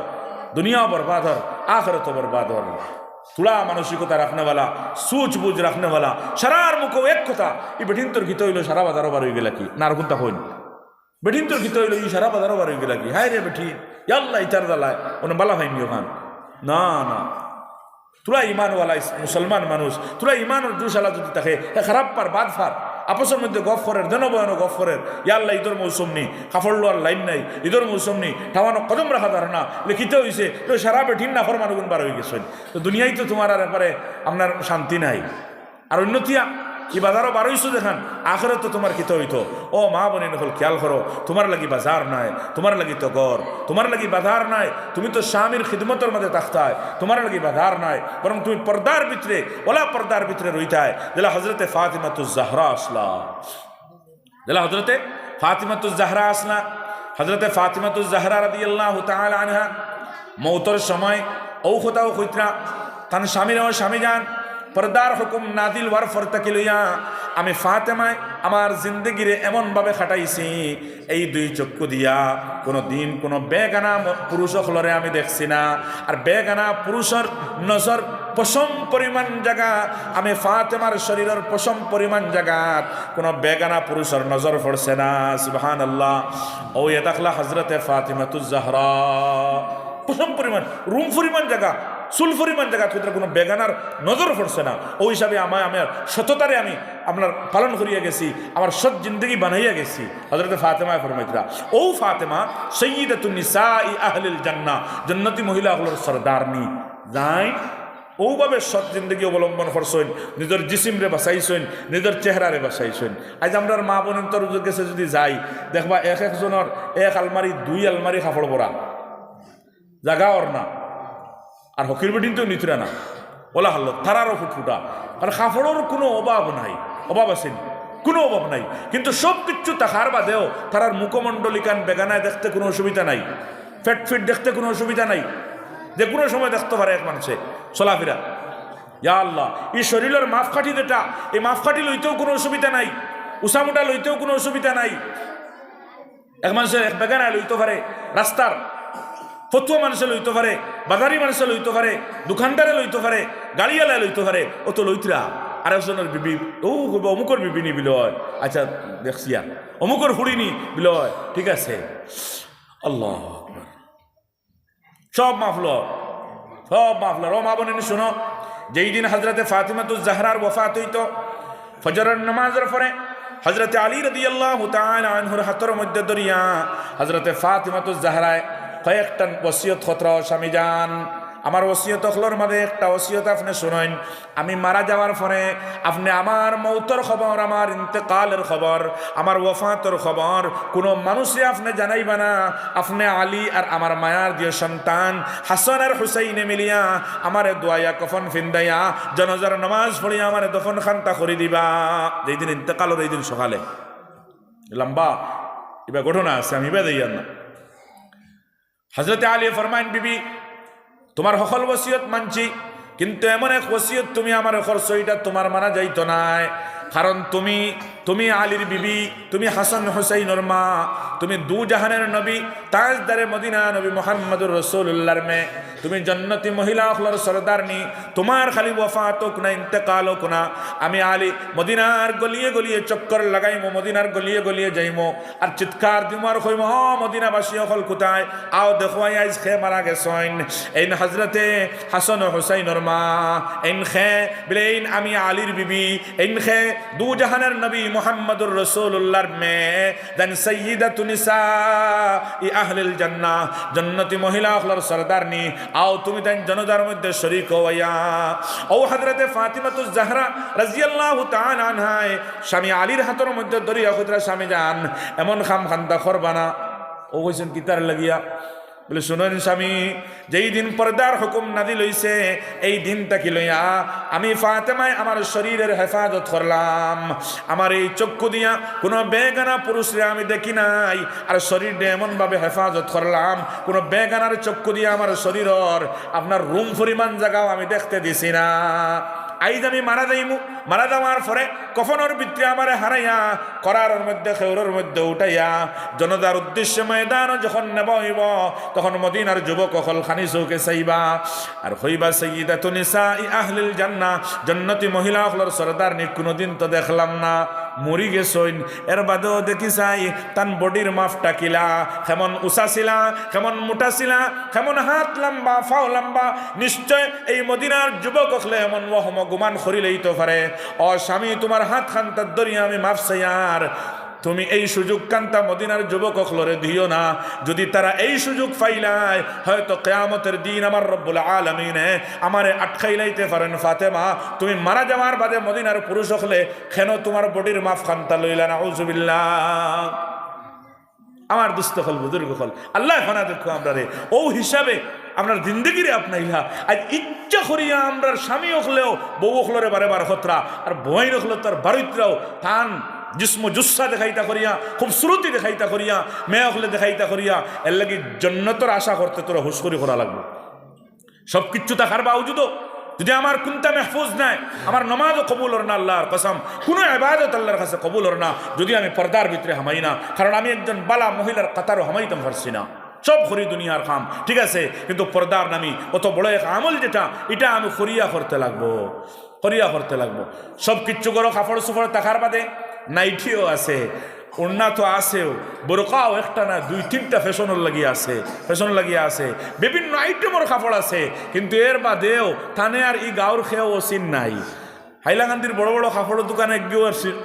দুনিয়াও বরবাদর আখিরাতও বরবাদর তুলা মানসিকতা রাখনেওয়ালা সুচ বুঝ রাখনেওয়ালা সারার মুখও এক কথা এই বেঠিন্তর গীত হইল সারা বাজারও বার হয়ে গেলা কি না আর কোনটা হইন বেঠিন্তর গীত হইল এই সারা বাজারও বার হয়ে গেলা কি হায় রে বেঠি ইয়াল্লা ইতার দালায় ওনে বালা হয়নি ওখান না না তোরা ইমানওয়ালা মুসলমান মানুষ তোরা ইমানের জুসালা যদি থাকে খারাপ পার বাদ ফার আপসের মধ্যে গফ করেন জনবয়নও গফ করেন ইয়াল্লা ঈদর মৌসুম নেই কাপড় লোয়ার লাইন নাই ঈদর মৌসুম নেই ঠাওয়ানো কদম রাখা ধারণা লিখিত হয়েছে তো সারা বেঠিন না ফর মানুষ বার হয়ে গেছেন তো দুনিয়ায় তো তোমার আর ব্যাপারে আপনার শান্তি নাই আর উন্নতিয়া ই বাজারও বারোইশো দেখান আখেরে তো তোমার কিতে হইতো ও মা বোনে নকল খেয়াল করো তোমার লাগি বাজার নাই তোমার লাগি তো গড় তোমার লাগি বাজার নাই তুমি তো স্বামীর খিদমতের মধ্যে থাকতায় তোমার লাগি বাজার নাই বরং তুমি পর্দার ভিতরে ওলা পর্দার ভিতরে রইতায় যেলা হজরতে ফাতিমাতুজ জাহরা আসলা যেলা হজরতে ফাতিমাতুজ জাহরা আসলা হজরতে ফাতিমাতুজ জাহরা রাদিয়াল্লাহু তাআলা আনহা মৌতর সময় ঔখতাও কইতরা তান স্বামীর আমার স্বামী যান পর্দার হুকুম নাদিল ওয়ার ফরতাকে লইয়া আমি ফাতেমায় আমার জিন্দগিরে এমনভাবে খাটাইছি এই দুই চক্ষু দিয়া কোনো দিন কোনো বেগানা পুরুষ হলরে আমি দেখছি না আর বেগানা পুরুষের নজর পশম পরিমাণ জায়গা আমি ফাতেমার শরীরের পশম পরিমাণ জায়গাত কোনো বেগানা পুরুষের নজর পড়ছে না সুবহানাল্লাহ ও এ দেখলা হজরতে ফাতিমাতুজ জাহরা পশম পরিমাণ রুম পরিমাণ জায়গা চুল পরিমাণ জায়গা কোথাও কোনো বেগানার নজর পড়ছে না ওই হিসাবে আমার সততারে আমি আপনার পালন করিয়া গেছি আমার সৎ জিন্দগি বানাইয়া গেছি হযরত ফাতেমা ফরমাইতরা ও ফাতেমা সাইয়্যিদাতুন নিসাই আহলিল জান্নাহ জান্নাতি মহিলাগুলোর সরদারনি যাই ওভাবে সৎ জিন্দগি অবলম্বন করছেন নিজের জিসিমরে বাঁচাইছেন নিজের চেহারারে বাঁচাইছেন আজ আমরা মা বোনতর কাছে যদি যাই দেখবা এক একজনের এক আলমারি দুই আলমারি কাপড় পরা জাগা ওর না আর হকির বেটিন তো নিতরা না ওলা হল তারারও ফুটফুটা কারণ কাপড়ের কোনো অভাব নাই অভাব আছে কোনো অভাব নাই কিন্তু সব কিছু থাকার বাদেও তারার মুখমণ্ডলিকান বেগানায় দেখতে কোনো অসুবিধা নাই ফেট ফিট দেখতে কোনো অসুবিধা নাই যে কোনো সময় দেখতে পারে এক মানুষে চলাফেরা ইয়া আল্লাহ এই শরীরের মাপকাঠি যেটা এই মাপকাঠি লইতেও কোনো অসুবিধা নাই উষামুটা লইতেও কোনো অসুবিধা নাই এক মানুষের এক বেগানায় লইতে পারে রাস্তার ফতুয়া মানুষে লইতে পারে বাজারি মানুষে লইতে পারে দোকানদারে লইতে পারে গাড়িওয়ালা লইতে পারে ও তো লইতরা আর একজনের বিবি ও অমুকর বিবি নি বিলয় আচ্ছা দেখছি আর অমুকর হুড়িনি বিলয় ঠিক আছে আল্লাহ সব মাফল ও মা বোন শোনো যেই দিন হজরতে ফাতিমাতুজ জাহরার ওয়াফাত হইত ফজরের নামাজের পরে হজরতে আলী রাদিয়াল্লাহু তাআলা আনহুর হাতের মধ্যে দরিয়া হজরতে ফাতিমাতুজ জাহরায় কয়েকটা ওসিয়ত খতরা স্বামী যান আমার ওসিয়ত হলোর মাঝে একটা ওসিয়ত আপনি শুনেন, আমি মারা যাওয়ার পরে আপনি আমার মৌতর খবর, আমার ইন্তেকালের খবর, আমার ওফাতর খবর কোনো মানুষে আপনি জানাইবা না। আপনি আলী আর আমার মায়ার দিয়ে সন্তান হাসান আর হুসাইনে মিলিয়া আমারে দোয়াইয়া কফন ফিন্দাইয়া জনাজার নামাজ পড়িয়া আমারে দফন খান্তা করে দিবা। যেই দিন ইন্তেকালের এই দিন সকালে লম্বা এবার ঘটনা আছে, আমি এবার দিই না। হজরতে আলী ফরমাইন, বিবি তোমার সকল ওসিয়ত মানছি, কিন্তু এমন এক ওসিয়ত তুমি আমার খরচ, এটা তোমার মানা যাইতো নাই। কারণ তুমি আলীর বিবি, তুমি হাসান হুসাইনের মা, তুমি দু জাহানের নবী, তাজদারে মদিনা নবী মুহাম্মদুর রাসূলুল্লাহর মেয়ে, তুমি জন্নতি মহিলা হলার সরদারনি। তোমার খালি ওয়াফাত হোক না, ইন্তেকাল হোক না, আমি আলী মদিনার গলিয়ে গলিয়ে চক্কর লাগাইমো, মদিনার গলিয়ে গলিয়ে যাইমো আর চিৎকার দিমো আর কইমো, হ মদিনাবাসী সকল কোথায় আও দেখো আইজ খে মারা গেছেন। এই হজরতে হাসান হুসাইনের মা, এই খে বলে আমি আলীর বিবি, এই খে দু জাহানের নবী মুহাম্মদুর রাসূলুল্লাহর মেয়ে, দেন সাইয়্যিদাতুন নিসাই আহলিল জান্নাহ, জান্নাতি মহিলা হলার সরদারনি। আও তুমি তাই জনতার মধ্যে শরীক হইয়া। ও হযরতে ফাতিমাতুজ জাহরা রাদিয়াল্লাহু তাআলা আনহা স্বামী আলীর হাতের মধ্যে দরিয়া খুদরা স্বামী যান, এমন খাম খান্দা করবানা। ও কইছেন কিতার লাগিয়া? বলে শুনেন স্বামী, যেই দিন পর্দার হুকুম নাজিল হইছে এই দিনটা কি লইয়া আমি ফাতেমায় আমার শরীরের হেফাজত করলাম। আমার এই চক্ষু দিয়া কোনো বেগানা পুরুষরে আমি দেখি নাই, আর শরীরটা এমনভাবে হেফাজত করলাম কোনো বেগানার চক্ষু দিয়া আমার শরীরের আপনার রুম পরিমাণ জায়গাও আমি দেখতে দিছি না। আইজ আমি মারা যাইমু, মারা যাওয়ার পরে কফনের ভিতরে আমার হারাইয়া করার মধ্যে খেউরের মধ্যে উঠাইয়া জনতার উদ্দেশ্যে ময়দান যখন নেব হইব, তখন মদিনার যুবক হল খানি চৌকে চাইবা আর হইবা সাইয়্যিদাতুন নিসাই আহলিল জান্নাহ, জান্নাতি মহিলা হলর সরদারনি। কোনোদিন তো দেখলাম না, মরি গেছইন, এর বাদেও দেখি চাই তান বডির মাফটা কিলা, কেমন উঁচা ছিলা, কেমন মোটা ছিলা, কেমন হাত লম্বা ফাও লম্বা। নিশ্চয় এই মদিনার যুবক হলে এমন ওহম গুমান করিলেই তো পারে। ও স্বামী, তোমার হাত খান্তার দরিয়া আমি মাফ চাইয়ার, তুমি এই সুযোগ কান্তা মদিনার যুবক হলরে দিও না। যদি তারা এই সুযোগ পাইলাই, হয়তো কিয়ামতের দিন আমার রব্বুল আলামিনে আমারে আটকাইলাইতে পারেন। ফাতেমা, তুমি মারা যাওয়ার বাদে মদিনার পুরুষ হলে কেন তোমার বডির মাফ খান্তা লইলা? নাউযুবিল্লাহ। আমার দুস্থ হল বুজুর্গ হল আল্লাহ ফানা দেখো আমরা রে ও হিসাবে আপনার জিন্দগিরে আপনাইলা। আজ ইচ্ছা করিয়া আমরা স্বামী হলেও বউ হলরে বারে বার খতরা, আর বই হলো তার বারিত্রাও টান জিস্ম জুস্সা দেখাইতা করিয়া, খুবসুরতি দেখাইতা করিয়া, মেয়ে হলে দেখাইতা করিয়া, এর লাগি জন্নতর আশা করতে তোরা হুঁশকরি করা লাগবে। সব কিচ্ছু থাকার বাউজুদও যদি আমার কুনতা মেহফুজ নাই, আমার নমাজও কবুল হর না, আল্লাহর কসম কোনো ইবাদত আল্লাহর কাছে কবুল হর না যদি আমি পর্দার ভিতরে হামাই না। কারণ আমি একজন বালা মহিলার কাতারও হামাইতাম পারছি না। সব খরি দুনিয়ার কাম ঠিক আছে, কিন্তু পর্দার নামি অত বড় এক আমল যেটা, এটা আমি খরিয়া করতে লাগবো, খরিয়া করতে লাগবো। সব কিচ্ছু করো কাপড় সুপড় থাকার বাদে নাইটিও আছে, ওড়না তো আছেও, বোরকাও একটা না দুই তিনটা ফ্যাশনের লাগিয়ে আছে, ফ্যাশন লাগিয়ে আছে, বিভিন্ন আইটেমের কাপড় আছে, কিন্তু এর বাদেও থানে আর ই গাঁর খেয়েও অসিন নাই। হাইলাকান্দির বড় বড় কাপড়ের দোকানে গিয়েও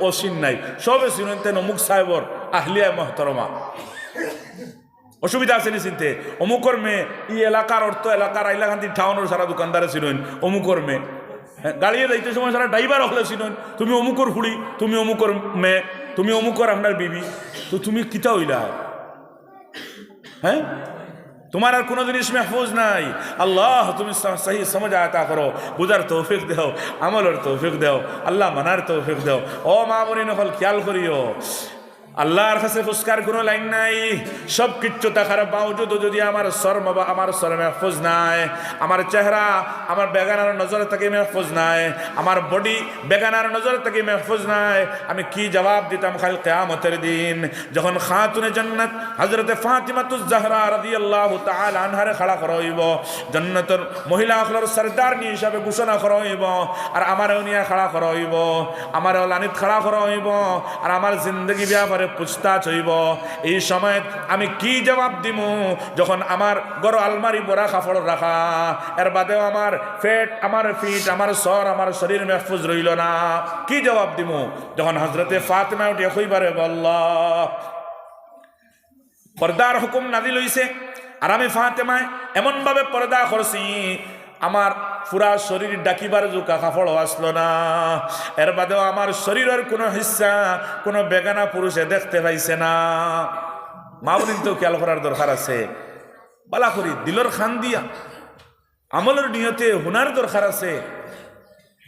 অসিন নাই, সবে চিনতেন অমুক সাহেবর আহলিয়া মহতরমা। অসুবিধা আছে নি চিনতে? অমুকর মেয়ে ই এলাকার অর্থ এলাকার হাইলাকান্দির টাউনের সারা দোকানদারে ছিলেন অমুকর মেয়ে। গাড়িয়ে যাইতে সময় সারা ড্রাইভার হলে ছিলেন তুমি অমুকর হুড়ি, তুমি অমুকর মেয়ে, তুমি অমুকর আপনার বিবি, তো তুমি কিতা হইলা? হ্যাঁ, তোমার আর কোনো জিনিস মেহফুজ নাই। আল্লাহ তুমি সহি সমঝ আতা করো, বুঝার তৌফিক দেও, আমলের তৌফিক দেও, আল্লাহ মানার তৌফিক দেও। ও মা মনি নকল খেয়াল করিও, আল্লাহর কাছে ফুসকার কোনো লাইন নাই। সব কিচ্ছু থাকার বাউজুদ যদি আমার আমার সর মেহফুজ নাই, আমার চেহারা আমার বেগানার নজর থেকে মেহফুজ নাই, আমার বডি বেগানার নজর থেকে মেহফুজ নাই, আমি কি জবাব দিতাম খাল কিয়ামতের দিন যখন খাতুনে জান্নাত হযরতে ফাতিমাতুজ জাহরা রাদিয়াল্লাহু তাআলা আনহারে খাড়া করা হইব, জান্নাতের মহিলা হলর সরদারনি হিসাবে ঘোষণা করা হইব, আর আমারও নিয়ে খাড়া করা হইব, আমারও লানিত খাড়া করা হইব, আর আমার জিন্দগি ব্যাপারে পুছতাছ হইব। এই সময় আমি কি জবাব দিব যখন আমার গড় আলমারি বড়া কাপড় রাখা, এর বাদেও আমার পেট, আমার ফিট, আমার সর, আমার শরীর মেহফুজ রইল না? কি জবাব দিব যখন হযরতে ফাতিমা উঠে কইবারে আল্লাহ পর্দার হুকুম নাজিল হইছে, আর আমি ফাতেমায় এমনভাবে পর্দা করছি আমার পুরা শরীর ডাকিবার জোকা কাপড় আসলো না, এর বাদেও আমার শরীরের কোনো হিস্সা কোনো বেগানা পুরুষে দেখতে পাইছে না। মা বোন তো খেয়াল করার দরকার আছে, বালা করি দিলর খান দিয়া আমলের নিয়তে হুনার দরকার আছে।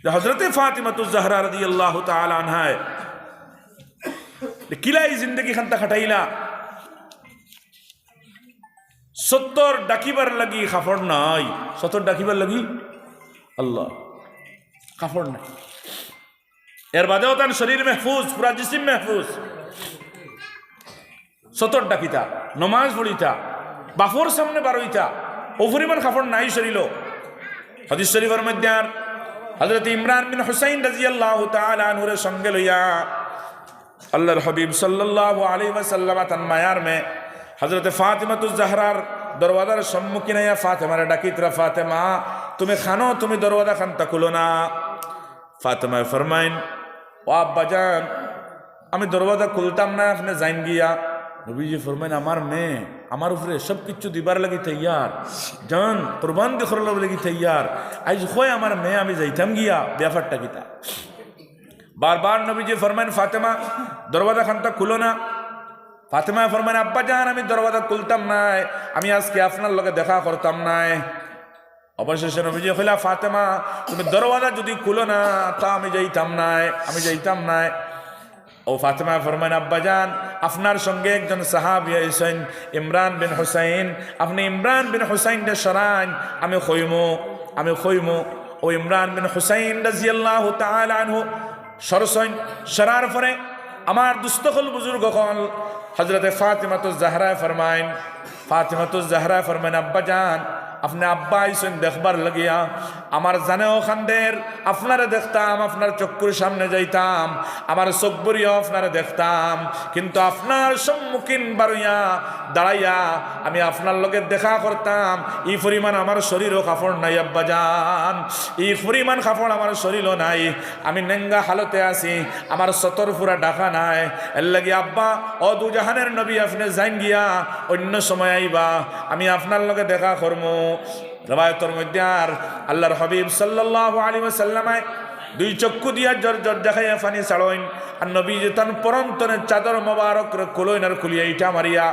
হযরতে ফাতিমাতুজ জাহরা রাদিয়াল্লাহু তাআলা আনহা কিলাই জিন্দগি খান্তা খাটাইলা 70 ডাকিবার লাগি কাপড় নাই, 70 ডাকিবার লাগি আল্লাহ কাপড় নাই। এর বাদেও তার শরীর মেহফুজ, পুরা জিসিম মেহফুজ। 70 ডাকিতা, নমাজ পড়িতা, বাফর সামনে বারইতা, ও পরিমাণ কাপড় নাই শরীর। হাদিস শরীফের মধ্যে হযরত ইমরান বিন হুসাইন রাদিয়াল্লাহু তাআলা আনহুর সঙ্গে লইয়া আল্লাহর হাবিব সাল্লাল্লাহু আলাইহি ওয়াসাল্লাম তান মায়ার মে হযরত ফাতিমাতুজ জাহরার দরওয়াজার সম্মুখীন হইয়া ফাতেমারে ডাকিতরা, ফাতেমা তুমি খানো, তুমি দরওয়াজা খানতা খুলো না। ফাতেমা ফরমাইন, ও আব্বাজান আমি দরওয়াজা খুলতাম না, আপনি যাইন গিয়া। নবীজি ফরমাইন, আমার মেয়ে আমার উপরে সব কিছু দিবার লাগি তৈয়ার, জান কুরবান দি করলাম লাগি তৈয়ার, আজ হয় আমার মেয়ে আমি যাইতাম গিয়া, ব্যাপারটা কিতা। বারবার নবীজি ফরমাইন, ফাতেমা দরওয়াজা খানটা খুলো না। ফাতেমা ফরমাইন, আব্বাজান আমি দরওয়াজা খুলতাম নাই, আমি আজকে আপনার লগে দেখা করতাম নাই। অবশেষে নবীজি কইলা, ফাতেমা তুমি দরওয়াজা যদি খুলো না তা আমি যাইতাম নাই, আমি যাইতাম নাই। ও ফাতেমা ফরমাইন, আব্বাজান আপনার সঙ্গে একজন সাহাবী আইছেন ইমরান বিন হুসাইন, আপনি ইমরান বিন হুসাইনকে সরান, আমি খইমু। ও ইমরান বিন হুসাইন রাদিয়াল্লাহু তাআলা আনহু সরসইন, সরার পরে আমার দুস্থকল বুজুর্গ হল হযরতে ফাতিমাতুজ জাহরা ফরমাইন, আব্বাজান আপনি আব্বা আইসেন দেখবার লাগিয়া, আমার জানেও খান্দের আপনারে দেখতাম, আপনার চক্ষুর সামনে যাইতাম, আমার চোখ বরিয়া আপনারে দেখতাম, কিন্তু আপনার সম্মুখীন বারইয়া দাঁড়াইয়া আমি আপনার লগে দেখা করতাম, এই পরিমাণ আমার শরীরও কাপড় নাই আব্বাজান, এই পরিমাণ কাপড় আমার শরীরও নাই, আমি নেঙ্গা হালতে আছি, আমার সতর পুরা ঢাকা নাই। এর লাগি আব্বা ও দুজাহানের নবী আপনি যাইন গিয়া, অন্য সময় আইবা, আমি আপনার লগে দেখা করবো। রবায়তের মধ্যে আর আল্লাহর হাবিব সাল্লাল্লাহু আলাইহি ওয়াসাল্লাম দুই চক্ষু দিয়া জর জর দেখাইয়া পানি ছাড়ইন, আর নবী যে তান পরন্তনের চাদর মোবারক খুলইন আর খুলিয়া ইটা মারিয়া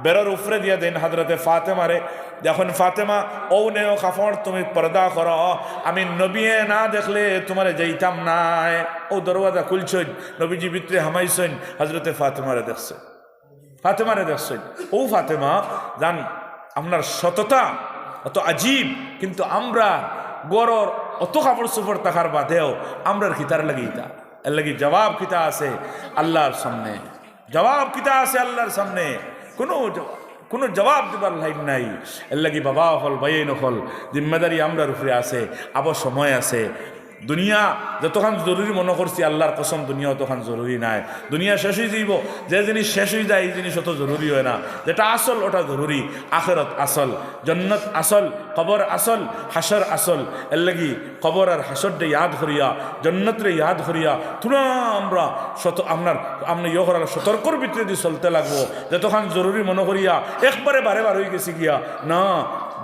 বেরোর উপরে দিয়া দেন হযরতে ফাতেমারে। যখন ফাতেমা ও নেও কাপড় তুমি পর্দা করো, আমি নবী না দেখলে তোমারে যাইতাম নাই। ও দরওয়াজা খুলছেন, নবীজি ভিতরে হামাইছেন, হযরতে ফাতেমারে দেখছেন। ও ফাতেমা জান আপনার সততা অত আজীব, কিন্তু আমরা গরর অত কাপড় চোপড় থাকার বাদেও আমরার খিতার লাগিতা, এর লাগি জবাব কিতা আছে আল্লাহর সামনে, আল্লাহর সামনে কোনো জবাব দিবার লাইন নাই। এর লাগি বাবা হল ভাই নকল জিম্মেদারি আমরার উপরে আছে, আবার সময় আছে। দুনিয়া যতক্ষণ জরুরি মনে করছি আল্লাহর কসম দুনিয়া তখন জরুরি নাই। দুনিয়া শেষ হয়ে যাইব, যে জিনিস শেষ হয়ে যায় এই জিনিস অত জরুরি হয় না। যেটা আসল ওটা জরুরি, আখিরাত আসল, জান্নাত আসল, কবর আসল, হাসর আসল। এর লাগি কবর আর হাসরটা ইয়াদ করিয়া, জান্নাতরে ইয়াদ করিয়া তুরা আমরা আপনি ইয়ে করার সতর্কর ভিতরে দিয়ে চলতে লাগবো। যতক্ষণ জরুরি মনে করিয়া একবারে বারে হয়ে গেছি গিয়া না,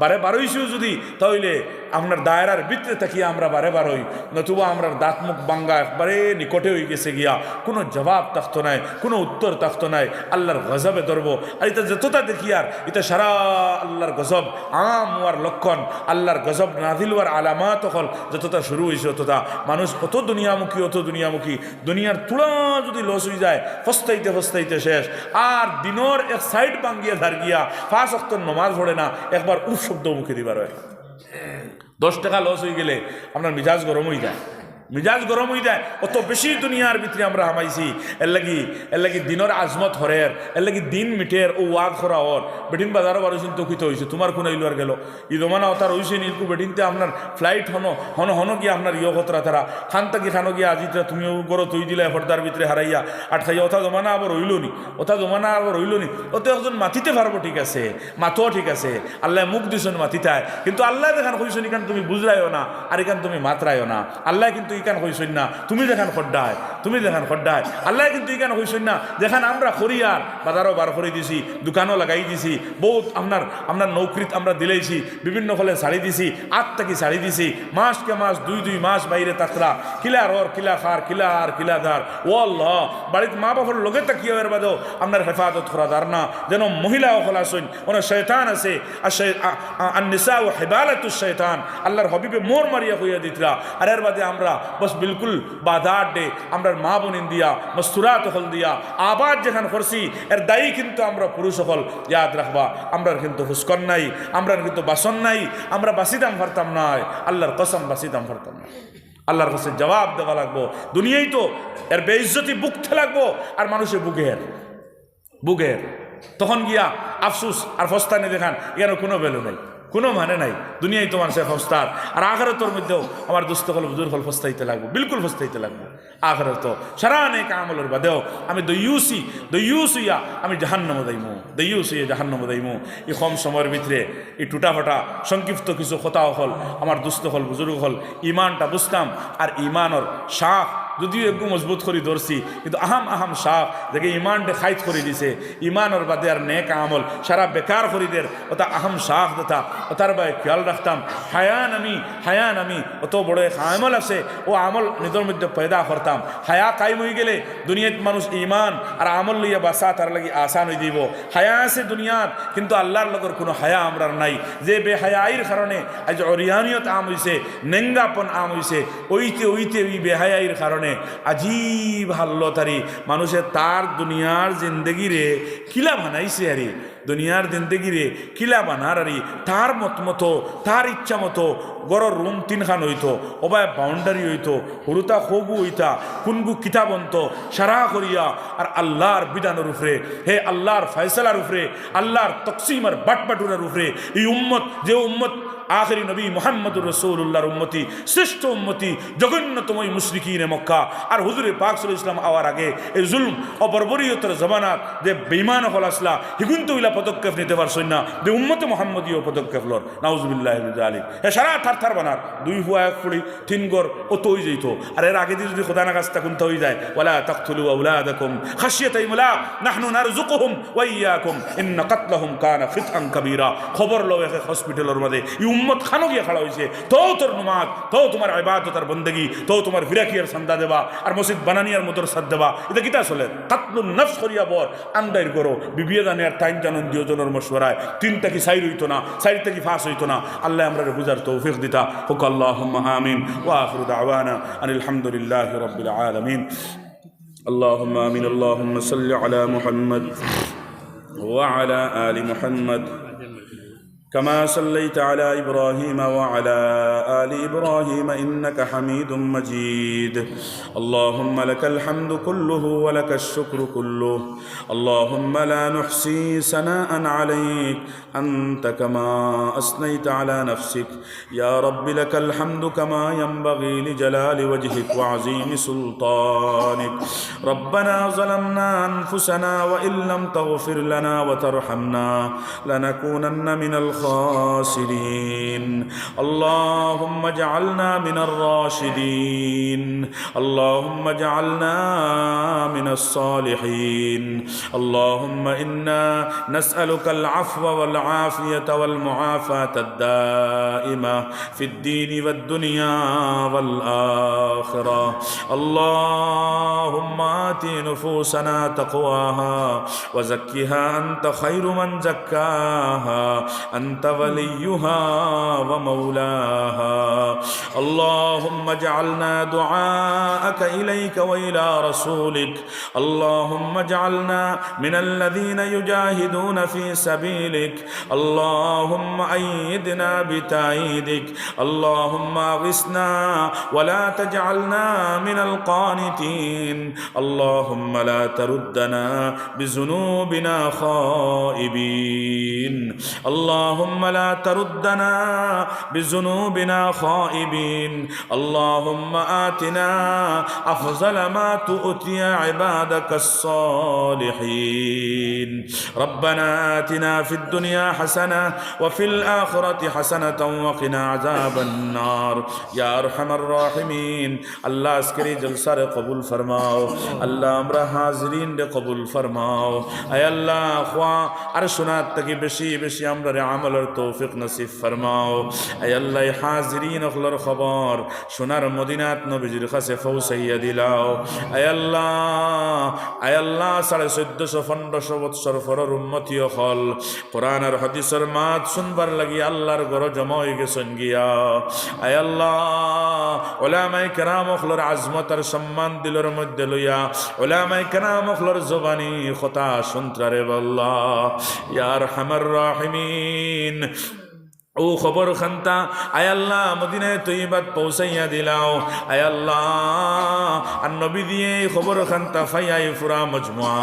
বারে হইছিও যদি তাহলে আপনার দায়রার ভিতরে থাকিয়া আমরা বারে হই, নতুবা আমরা দাঁত মুখ বাঙ্গা একবারে নিকটে হয়ে গেছে গিয়া, কোনো জবাব থাকতো নাই, কোনো উত্তর থাকতো নাই, আল্লাহর গজবে ধরবো। আর এটা যতটা দেখি আর এটা সারা আল্লাহর গজব আম হওয়ার লক্ষণ, আল্লাহর গজব নাজিল হওয়ার আলামাত হল যতটা শুরু হয়েছে ততটা মানুষ অত দুনিয়ামুখী, দুনিয়ার তুলা যদি লস হয়ে যায় ফস্তাইতে শেষ। আর দিনের এক সাইড বাঙ্গিয়া ধার গিয়া 5 ওয়াক্ত নমাজ পড়ে না, একবার উফ শব্দ মুখে দিবার হয়। 10 টাকা লস হয়ে গেলে আপনার মিজাজ গরম হয়ে যায়। অত বেশি দুনিয়ার ভিতরে আমরা হামাইছি। এর লাগি দিনের আজমত হরের, এর লাগি দিন মিটের ও ওয়াদ খরা হর বেটিন বাজারও বারোশিন তকিত হয়েছে, তোমার কোন ইলুয়ার গেল ইদমানা অতার হয়েছে নীলকু বেটিনতে আপনার ফ্লাইট হনো গিয়া আপনার খতরা তারা খানতাকি খানো গিয়া আজিটা তুমিও গরো তুই দিলে পর্দার ভিতরে হারাইয়া আটকাইয়া ওথা জমানা আবার রইল নি। ওতে একজন মাতিতে পারবো, ঠিক আছে, মাথো ঠিক আছে, আল্লাহ মুখ দিছেন মাতিতায়, কিন্তু আল্লাহ দেখান কইছেন এখান তুমি বুঝরাইও না, আর এখান তুমি মাত্রাইও না। আল্লাহ কিন্তু ইকান হইছই না তুমি দেখান খড্ডায় তুমি দেখান খড্ডায় আল্লাহ কিন্তু ইকান হইছই না দেখান আমরা খরিয়ার বাজারও বার করে দিছি দোকানও লাগাই দিছি বহুত আপনার নৌকরিত আমরা দিলেইছি বিভিন্ন ফলে শাড়ি দিছি আত্মাকি শাড়ি দিছি মাসকে মাস দুই মাস বাইরে তাকরা কিলা রর কিলা খার কিলা আর কিলাদার ও আল্লাহ বাড়িতে মা বাবার লগে তাকিয়ে এর বাদেও আপনার হেফাজত করাদার না যেন মহিলা হলাসইন অনেক শয়তান আছে আর নিসা ও হেবালাতুস শয়তান আল্লাহর হবিবে মোর মারিয়া হইয়া দিতরা আর এর বাদে আমরা বস বিলকুল বাধার ডে আমরা মা বোনিন দিয়া মস্তুরাত হল দিয়া আবার যেখান করছি এর দায়ী কিন্তু আমরা পুরুষ হল ইয়াদ রাখবা আমরা কিন্তু হুস্কন নাই আমরা কিন্তু বাসন নাই আমরা বাসিদাম পারতাম নাই আল্লাহর কসম বাসিদাম পারতাম না আল্লাহর কাছে জবাব দেওয়া লাগবো দুনিয়ায় তো এর বেইজ্জতি বুকতে লাগবো আর মানুষের বুকের তখন গিয়া আফসুস আর ফস্তানি দেখান এর কোনো ভ্যালু নাই কোনো মানে নাই দুনিয়ায় তো মানুষের ফস্তার আর আখেরাতের মধ্যেও আমার দুস্থ হল বুজুর হল ফস্তাইতে লাগবো বিলকুল ফস্তাইতে লাগবো আখেরাত সারা নেক আমলের বাদেও আমি দইউসিয়া আমি জাহান্নামে যাইমু এই কম সময়ের ভিতরে এই টুটাফাটা সংক্ষিপ্ত কিছু কথা হল আমার দুস্থ হল বুজুর্গ হল ইমানটা বুঝতাম আর ইমানর শাখ যদিও একটু মজবুত করে ধরছি কিন্তু আহাম শাহ দেখে ইমানটা খাইত করে দিছে ইমানর বাদে আর নেক আমল সারা বেকার ফরিদের ওটা আহাম শাহ দেতা ওটার বাই খেয়াল রাখতাম হায়ান আমি অত বড় এক আমল আছে ও আমল নিজের মধ্যে পয়দা করতাম হায়া কায়েম হয়ে গেলে দুনিয়াত মানুষ ইমান আর আমল লইয়া বাসা তার লাগি আসান হয়ে দিব হায়া আছে দুনিয়াত কিন্তু আল্লাহর লগর কোনো হায়া আমরার নাই যে বেহায়াইর কারণে আজ অরিয়ানিয়ত আম হইছে নেঙ্গাপন আম হইছে ওইতে ওই বেহায়াইর কারণে আজীব হাল্লতারি মানুষের তার দুনিয়ার জিন্দগিরে কিলা বানাইছে আরে দুনিয়ার জিন্দগিরে কিলা বানার আরে তার মতো তার ইচ্ছা মতো গড়র রুম তিনখান হইতো ওবায় বাউন্ডারি হইতো হরুতা খগু হইতা কুনগু কিতাবন্ত সারা করিয়া আর আল্লাহর বিধানের উপরে হে আল্লাহর ফয়সালার উপরে আল্লাহর তকসিমার বাটবাটুরার উপরে এই উম্মত যে উম্মত আখেরি নবী মুহাম্মদুর রাসূলুল্লাহর উম্মতি শ্রেষ্ঠ উম্মতি জঘন্যতম মুশরিকিনে মক্কা আর হুজুরে পাক সাল্লাল্লাহু আলাইহি ওয়াসাল্লাম আওয়ার আগে এই জুলম ও বর্বরিয়তের জমানাত যে বেঈমান হল আসলা হিগুন্ত হইলা পদক্ষেপ নিতে পারছেন না যে উম্মতে মুহাম্মদীয় পদক্ষেপ লর নাউজুবিল্লাহি মিন যালিক হে সারা থার বানার দুই হুয়া এক ফুড়ি তিন গর অত হই যাইত আর এর আগে যদি খোদা না কাজটা কোনটা হই যায় ওয়ালা তাকতুলু আওলাদাকুম খাশিয়াতা ইমলাক নাহনু নারযুকুহুম ওয়া ইয়াকুম ইন্না কাতলাহুম কানা খিতআন কাবীরা খবর লও এক হসপিটালের মধ্যে উম্মত খানো গিয়া খাড়া হয়েছে তো তোর নমাজ তো তোমার ইবাদত আর বন্দেগি তো তোমার ফিরাকিয়ার সান্দা দেবা আর মসজিদ বানানিয়ার মতর সাদ দেবা এটা কিতা চলে কাতলুন নফস করিয়া বর আন্দাইর করো বিবিয়ে জানে আর টাইম জানন দিও জনের মশওয়ারায় তিনটা কি সাইর হইতো না সাইরটা কি ফাঁস হইতো না আল্লাহ আমরা বুঝার তৌফিক দিতা হুক আল্লাহুম্মা আমিন ওয়া আখিরু দাওয়ানা আনিল হামদুলিল্লাহি রাব্বিল আলামিন আল্লাহুম্মা আমিন আল্লাহুম্মা সাল্লি আলা মুহাম্মদ ওয়া আলা আলি মুহাম্মদ كما صليت على إبراهيم وعلى آل إبراهيم إنك حميد مجيد اللهم لك الحمد كله ولك الشكر كله اللهم لا نحصي ثناء عليك أنت كما أثنيت على نفسك يا رب لك الحمد كما ينبغي لجلال وجهك وعظيم سلطانك ربنا ظلمنا أنفسنا وإن لم تغفر لنا وترحمنا لنكونن من الخاسرين اللهم اجعلنا من الراشدين اللهم اجعلنا من الصالحين اللهم إنا نسألك العفو والعافية والمعافاة الدائمة في الدين والدنيا والآخرة اللهم آت نفوسنا تقواها وزكها أنت خير من زكاها أنت وليها ومولاها اللهم اجعلنا دعاءك إليك وإلى رسولك اللهم اجعلنا من الذين يجاهدون في سبيلك اللهم أيدنا بتأييدك اللهم أغثنا ولا تجعلنا من القانتين اللهم لا تردنا بذنوبنا خائبين اللهم اللهم لا تردنا بذنوبنا خائبين اللهم آتنا أفضل ما تؤتي عبادك الصالحين ربنا آتنا في الدنيا حسنة وفي الآخرة حسنة وقنا عذاب النار يا أرحم الراحمين الله اسكري جلسة قبول فرماو الله امر حاضرين قبول فرماو اے اللہ خواہ ارشنات تکی بشی بشی امر عمل توفیق نصیب فرماو اے اللہ حاضرین اخلر خبر شنر مدینات نبیجر خس فوسیہ دلاو اے اللہ ساڑھے 1400 বৎসর পরের উম্মতি হল কোরআন আর হাদিসের মাত শুনবার লাগি আল্লাহর ঘর জমা হয়ে গেছেন গিয়া আয় আল্লাহ উলামায়ে কেরাম হলর আজমত আর সম্মান দিলের মধ্যে লইয়া উলামায়ে কেরাম হলর জবানি কথা শুনতারে আল্লাহ ইয়া আরহামার রাহিমিন ও খবর খান্তা আয় আল্লাহ মদিনায় তৈবাত পৌঁছাইয়া দিলাও আয় আল্লাহ আর নবী দিয়ে খবর খান্তা ফাইয়াই ফুরা মজমুয়া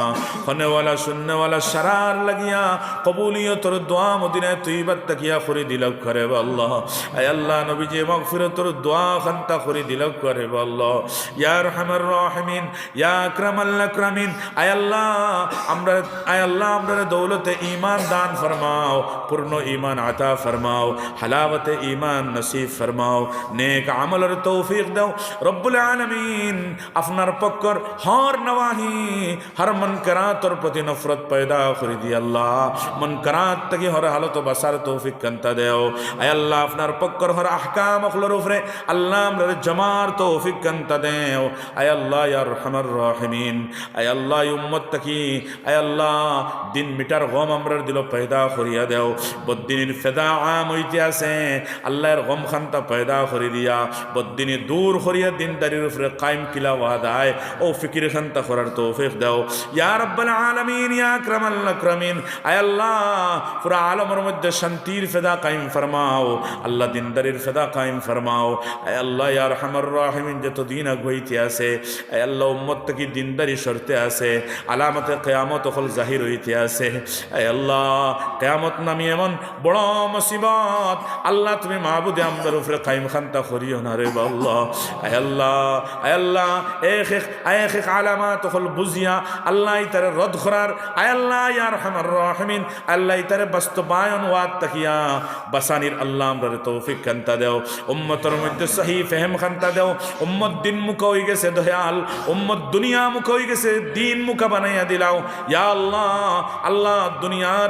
খনেওয়ালা শূন্যওয়ালা সারার লাগিয়া কবুলিয়তর দোয়া মদিনায় তৈবাত তাকিয়া করে দিলাও করে আল্লাহ আয় আল্লাহ নবী যে মাগফিরাতর দোয়া খান্তা করে দিলাও করে আল্লাহ ইয়া আরহামার রাহিমিন ইয়া আকরামাল আকরামিন আয় আল্লাহ আমরা দৌলতে ঈমান দান ফরমাও পূর্ণ ঈমান আতা ফরমাও हलावत ईमान नसीब फरमाओ नेक अमल और तौफीक दो रब्बुल आलमीन अपनार पक्कर हर नवाही हर मनकरात और प्रति नफरत पैदा कर दी अल्लाह मनकरात तकी हर हालत बसार तौफीक कंता देओ अय अल्लाह अपनार पक्कर हर अहकाम अखलर उफरे अल्लाह हमरे जमार तौफीक कंता देओ अय अल्लाह या रहमान रहीमीन अय अल्लाह उम्मत तकी अय अल्लाह दिन मिटार गम हमरे दिलो पैदा करिया देओ बद्दिन फिदा आम হইতে আছে আল্লাহর গম খান্তা পয়দা করে দিয়া বদ্দিনী দূর করিয়া দিনদারির উপরে কায়েম কিলা ওয়াদায় ও ফিকির খান্তা করার তৌফিক দাও ইয়া রাব্বাল আলামিন ইয়া আকরামাল আকরামিন আয় আল্লাহ পুরা আলমের মধ্যে শান্তির ফেদা কায়েম ফরমাও আল্লাহ দিনদারির ফেদা কায়েম ফরমাও আয় আল্লাহ ইয়া আরহামার রাহিমিন যত দিন আগাইতে আছে আয় আল্লাহ উম্মত কি দিনদারি শর্তে আছে আলামতে কিয়ামত হল জাহির হইতে আছে আয় আল্লাহ কিয়ামত নামি এমন বড় মুসিবত আল্লাহ তুমি মাহবুদে আমদার উপরে কায়েম খান্তা করিও না রে আল্লাহ আয় আল্লাহ এক আলামাত হল বুঝিয়া আল্লাহ তারে রদ করার আয় আল্লাহ ইয়া আরহামার রাহিমিন আল্লাহ তারে বাস্তবায়ন ওয়াত তাকিয়া বাসানির আল্লাহ আমদার তৌফিক খান্তা দাও উম্মতের মধ্যে সহি ফহম খান্তা দাও উম্মত দিন মুখ হয়ে গেছে দয়াল উম্মত দুনিয়া মুখ হয়ে গেছে দিন মুখ বানাইয়া দিলাও ইয়া আল্লাহ দুনিয়ার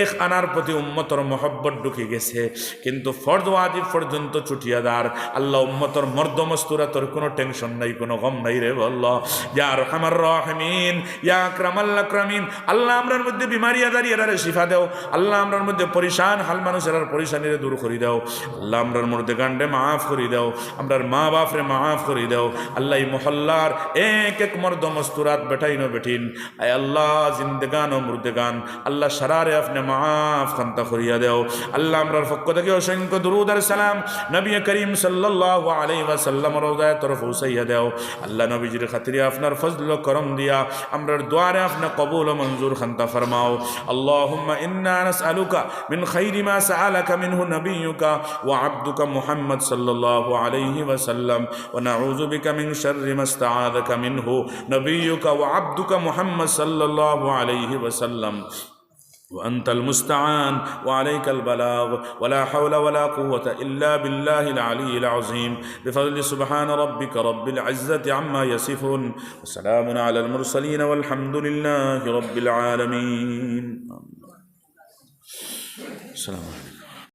এক আনার প্রতি উম্মতের মহব্বত ঢুকে গেছে কিন্তু ফরজ ওয়াজিব পর্যন্ত ছুটিয়াদার আল্লাহ উম্মতের মর্দমস্তুরাতর কোনো টেনশন নাই কোনো গম নাই রে আল্লাহ ইয়া আরহামার রাহিমিন ইয়া আকরামাল আকরামিন আল্লাহ আমরার মধ্যে বিমারি আদারিয়ারে শিফা দাও আল্লাহ আমরার মধ্যে পরিশান হাল মানুষের পরিশানিরে দূর করে দাও আল্লাহ আমরার মধ্যে গান্ডে মাফ করে দাও আমরার মা বাপরে মাফ করে দাও আল্লাহ এই মহল্লার এক মর্দমস্তুরাত বেটাইনো বেটিন আয় আল্লাহ জিন্দেগান ও মুর্দেগান আল্লাহ সারারে আপনি মাফ খান্তা করিয়া দাও আল্লাহ আমরার পক্ষ থেকে অসংখ্য দুরূদ আর সালাম নবী করিম সাল্লাল্লাহু আলাইহি ওয়াসাল্লাম রওজায়ে তরফ পৌঁছাইয়া দাও আল্লাহ নবীজির খাতিরে আপনার ফজল ও করম দিয়া আমরার দুয়ারে আপনি কবুল ও মঞ্জুর খান্তা ফরমাও আল্লাহুম্মা ইন্না নাসআলুকা মিন খাইরি মা সাআলাকা মিনহু নবিয়্যুকা ওয়া আবদুকা মুহাম্মদ সাল্লাল্লাহু আলাইহি ওয়াসাল্লাম ওয়া নাউযু বিকা মিন শাররি মা ইসতাআযাকা মিনহু নবিয়্যুকা ওয়া আবদুকা মুহাম্মদ সাল্লাল্লাহু আলাইহি ওয়াসাল্লাম وأنت المستعان وعليك البلاغ ولا حول ولا قوة إلا بالله العلي العظيم بفضل سبحان ربك رب العزة عما يصفون وسلام على المرسلين والحمد لله رب العالمين السلام عليكم.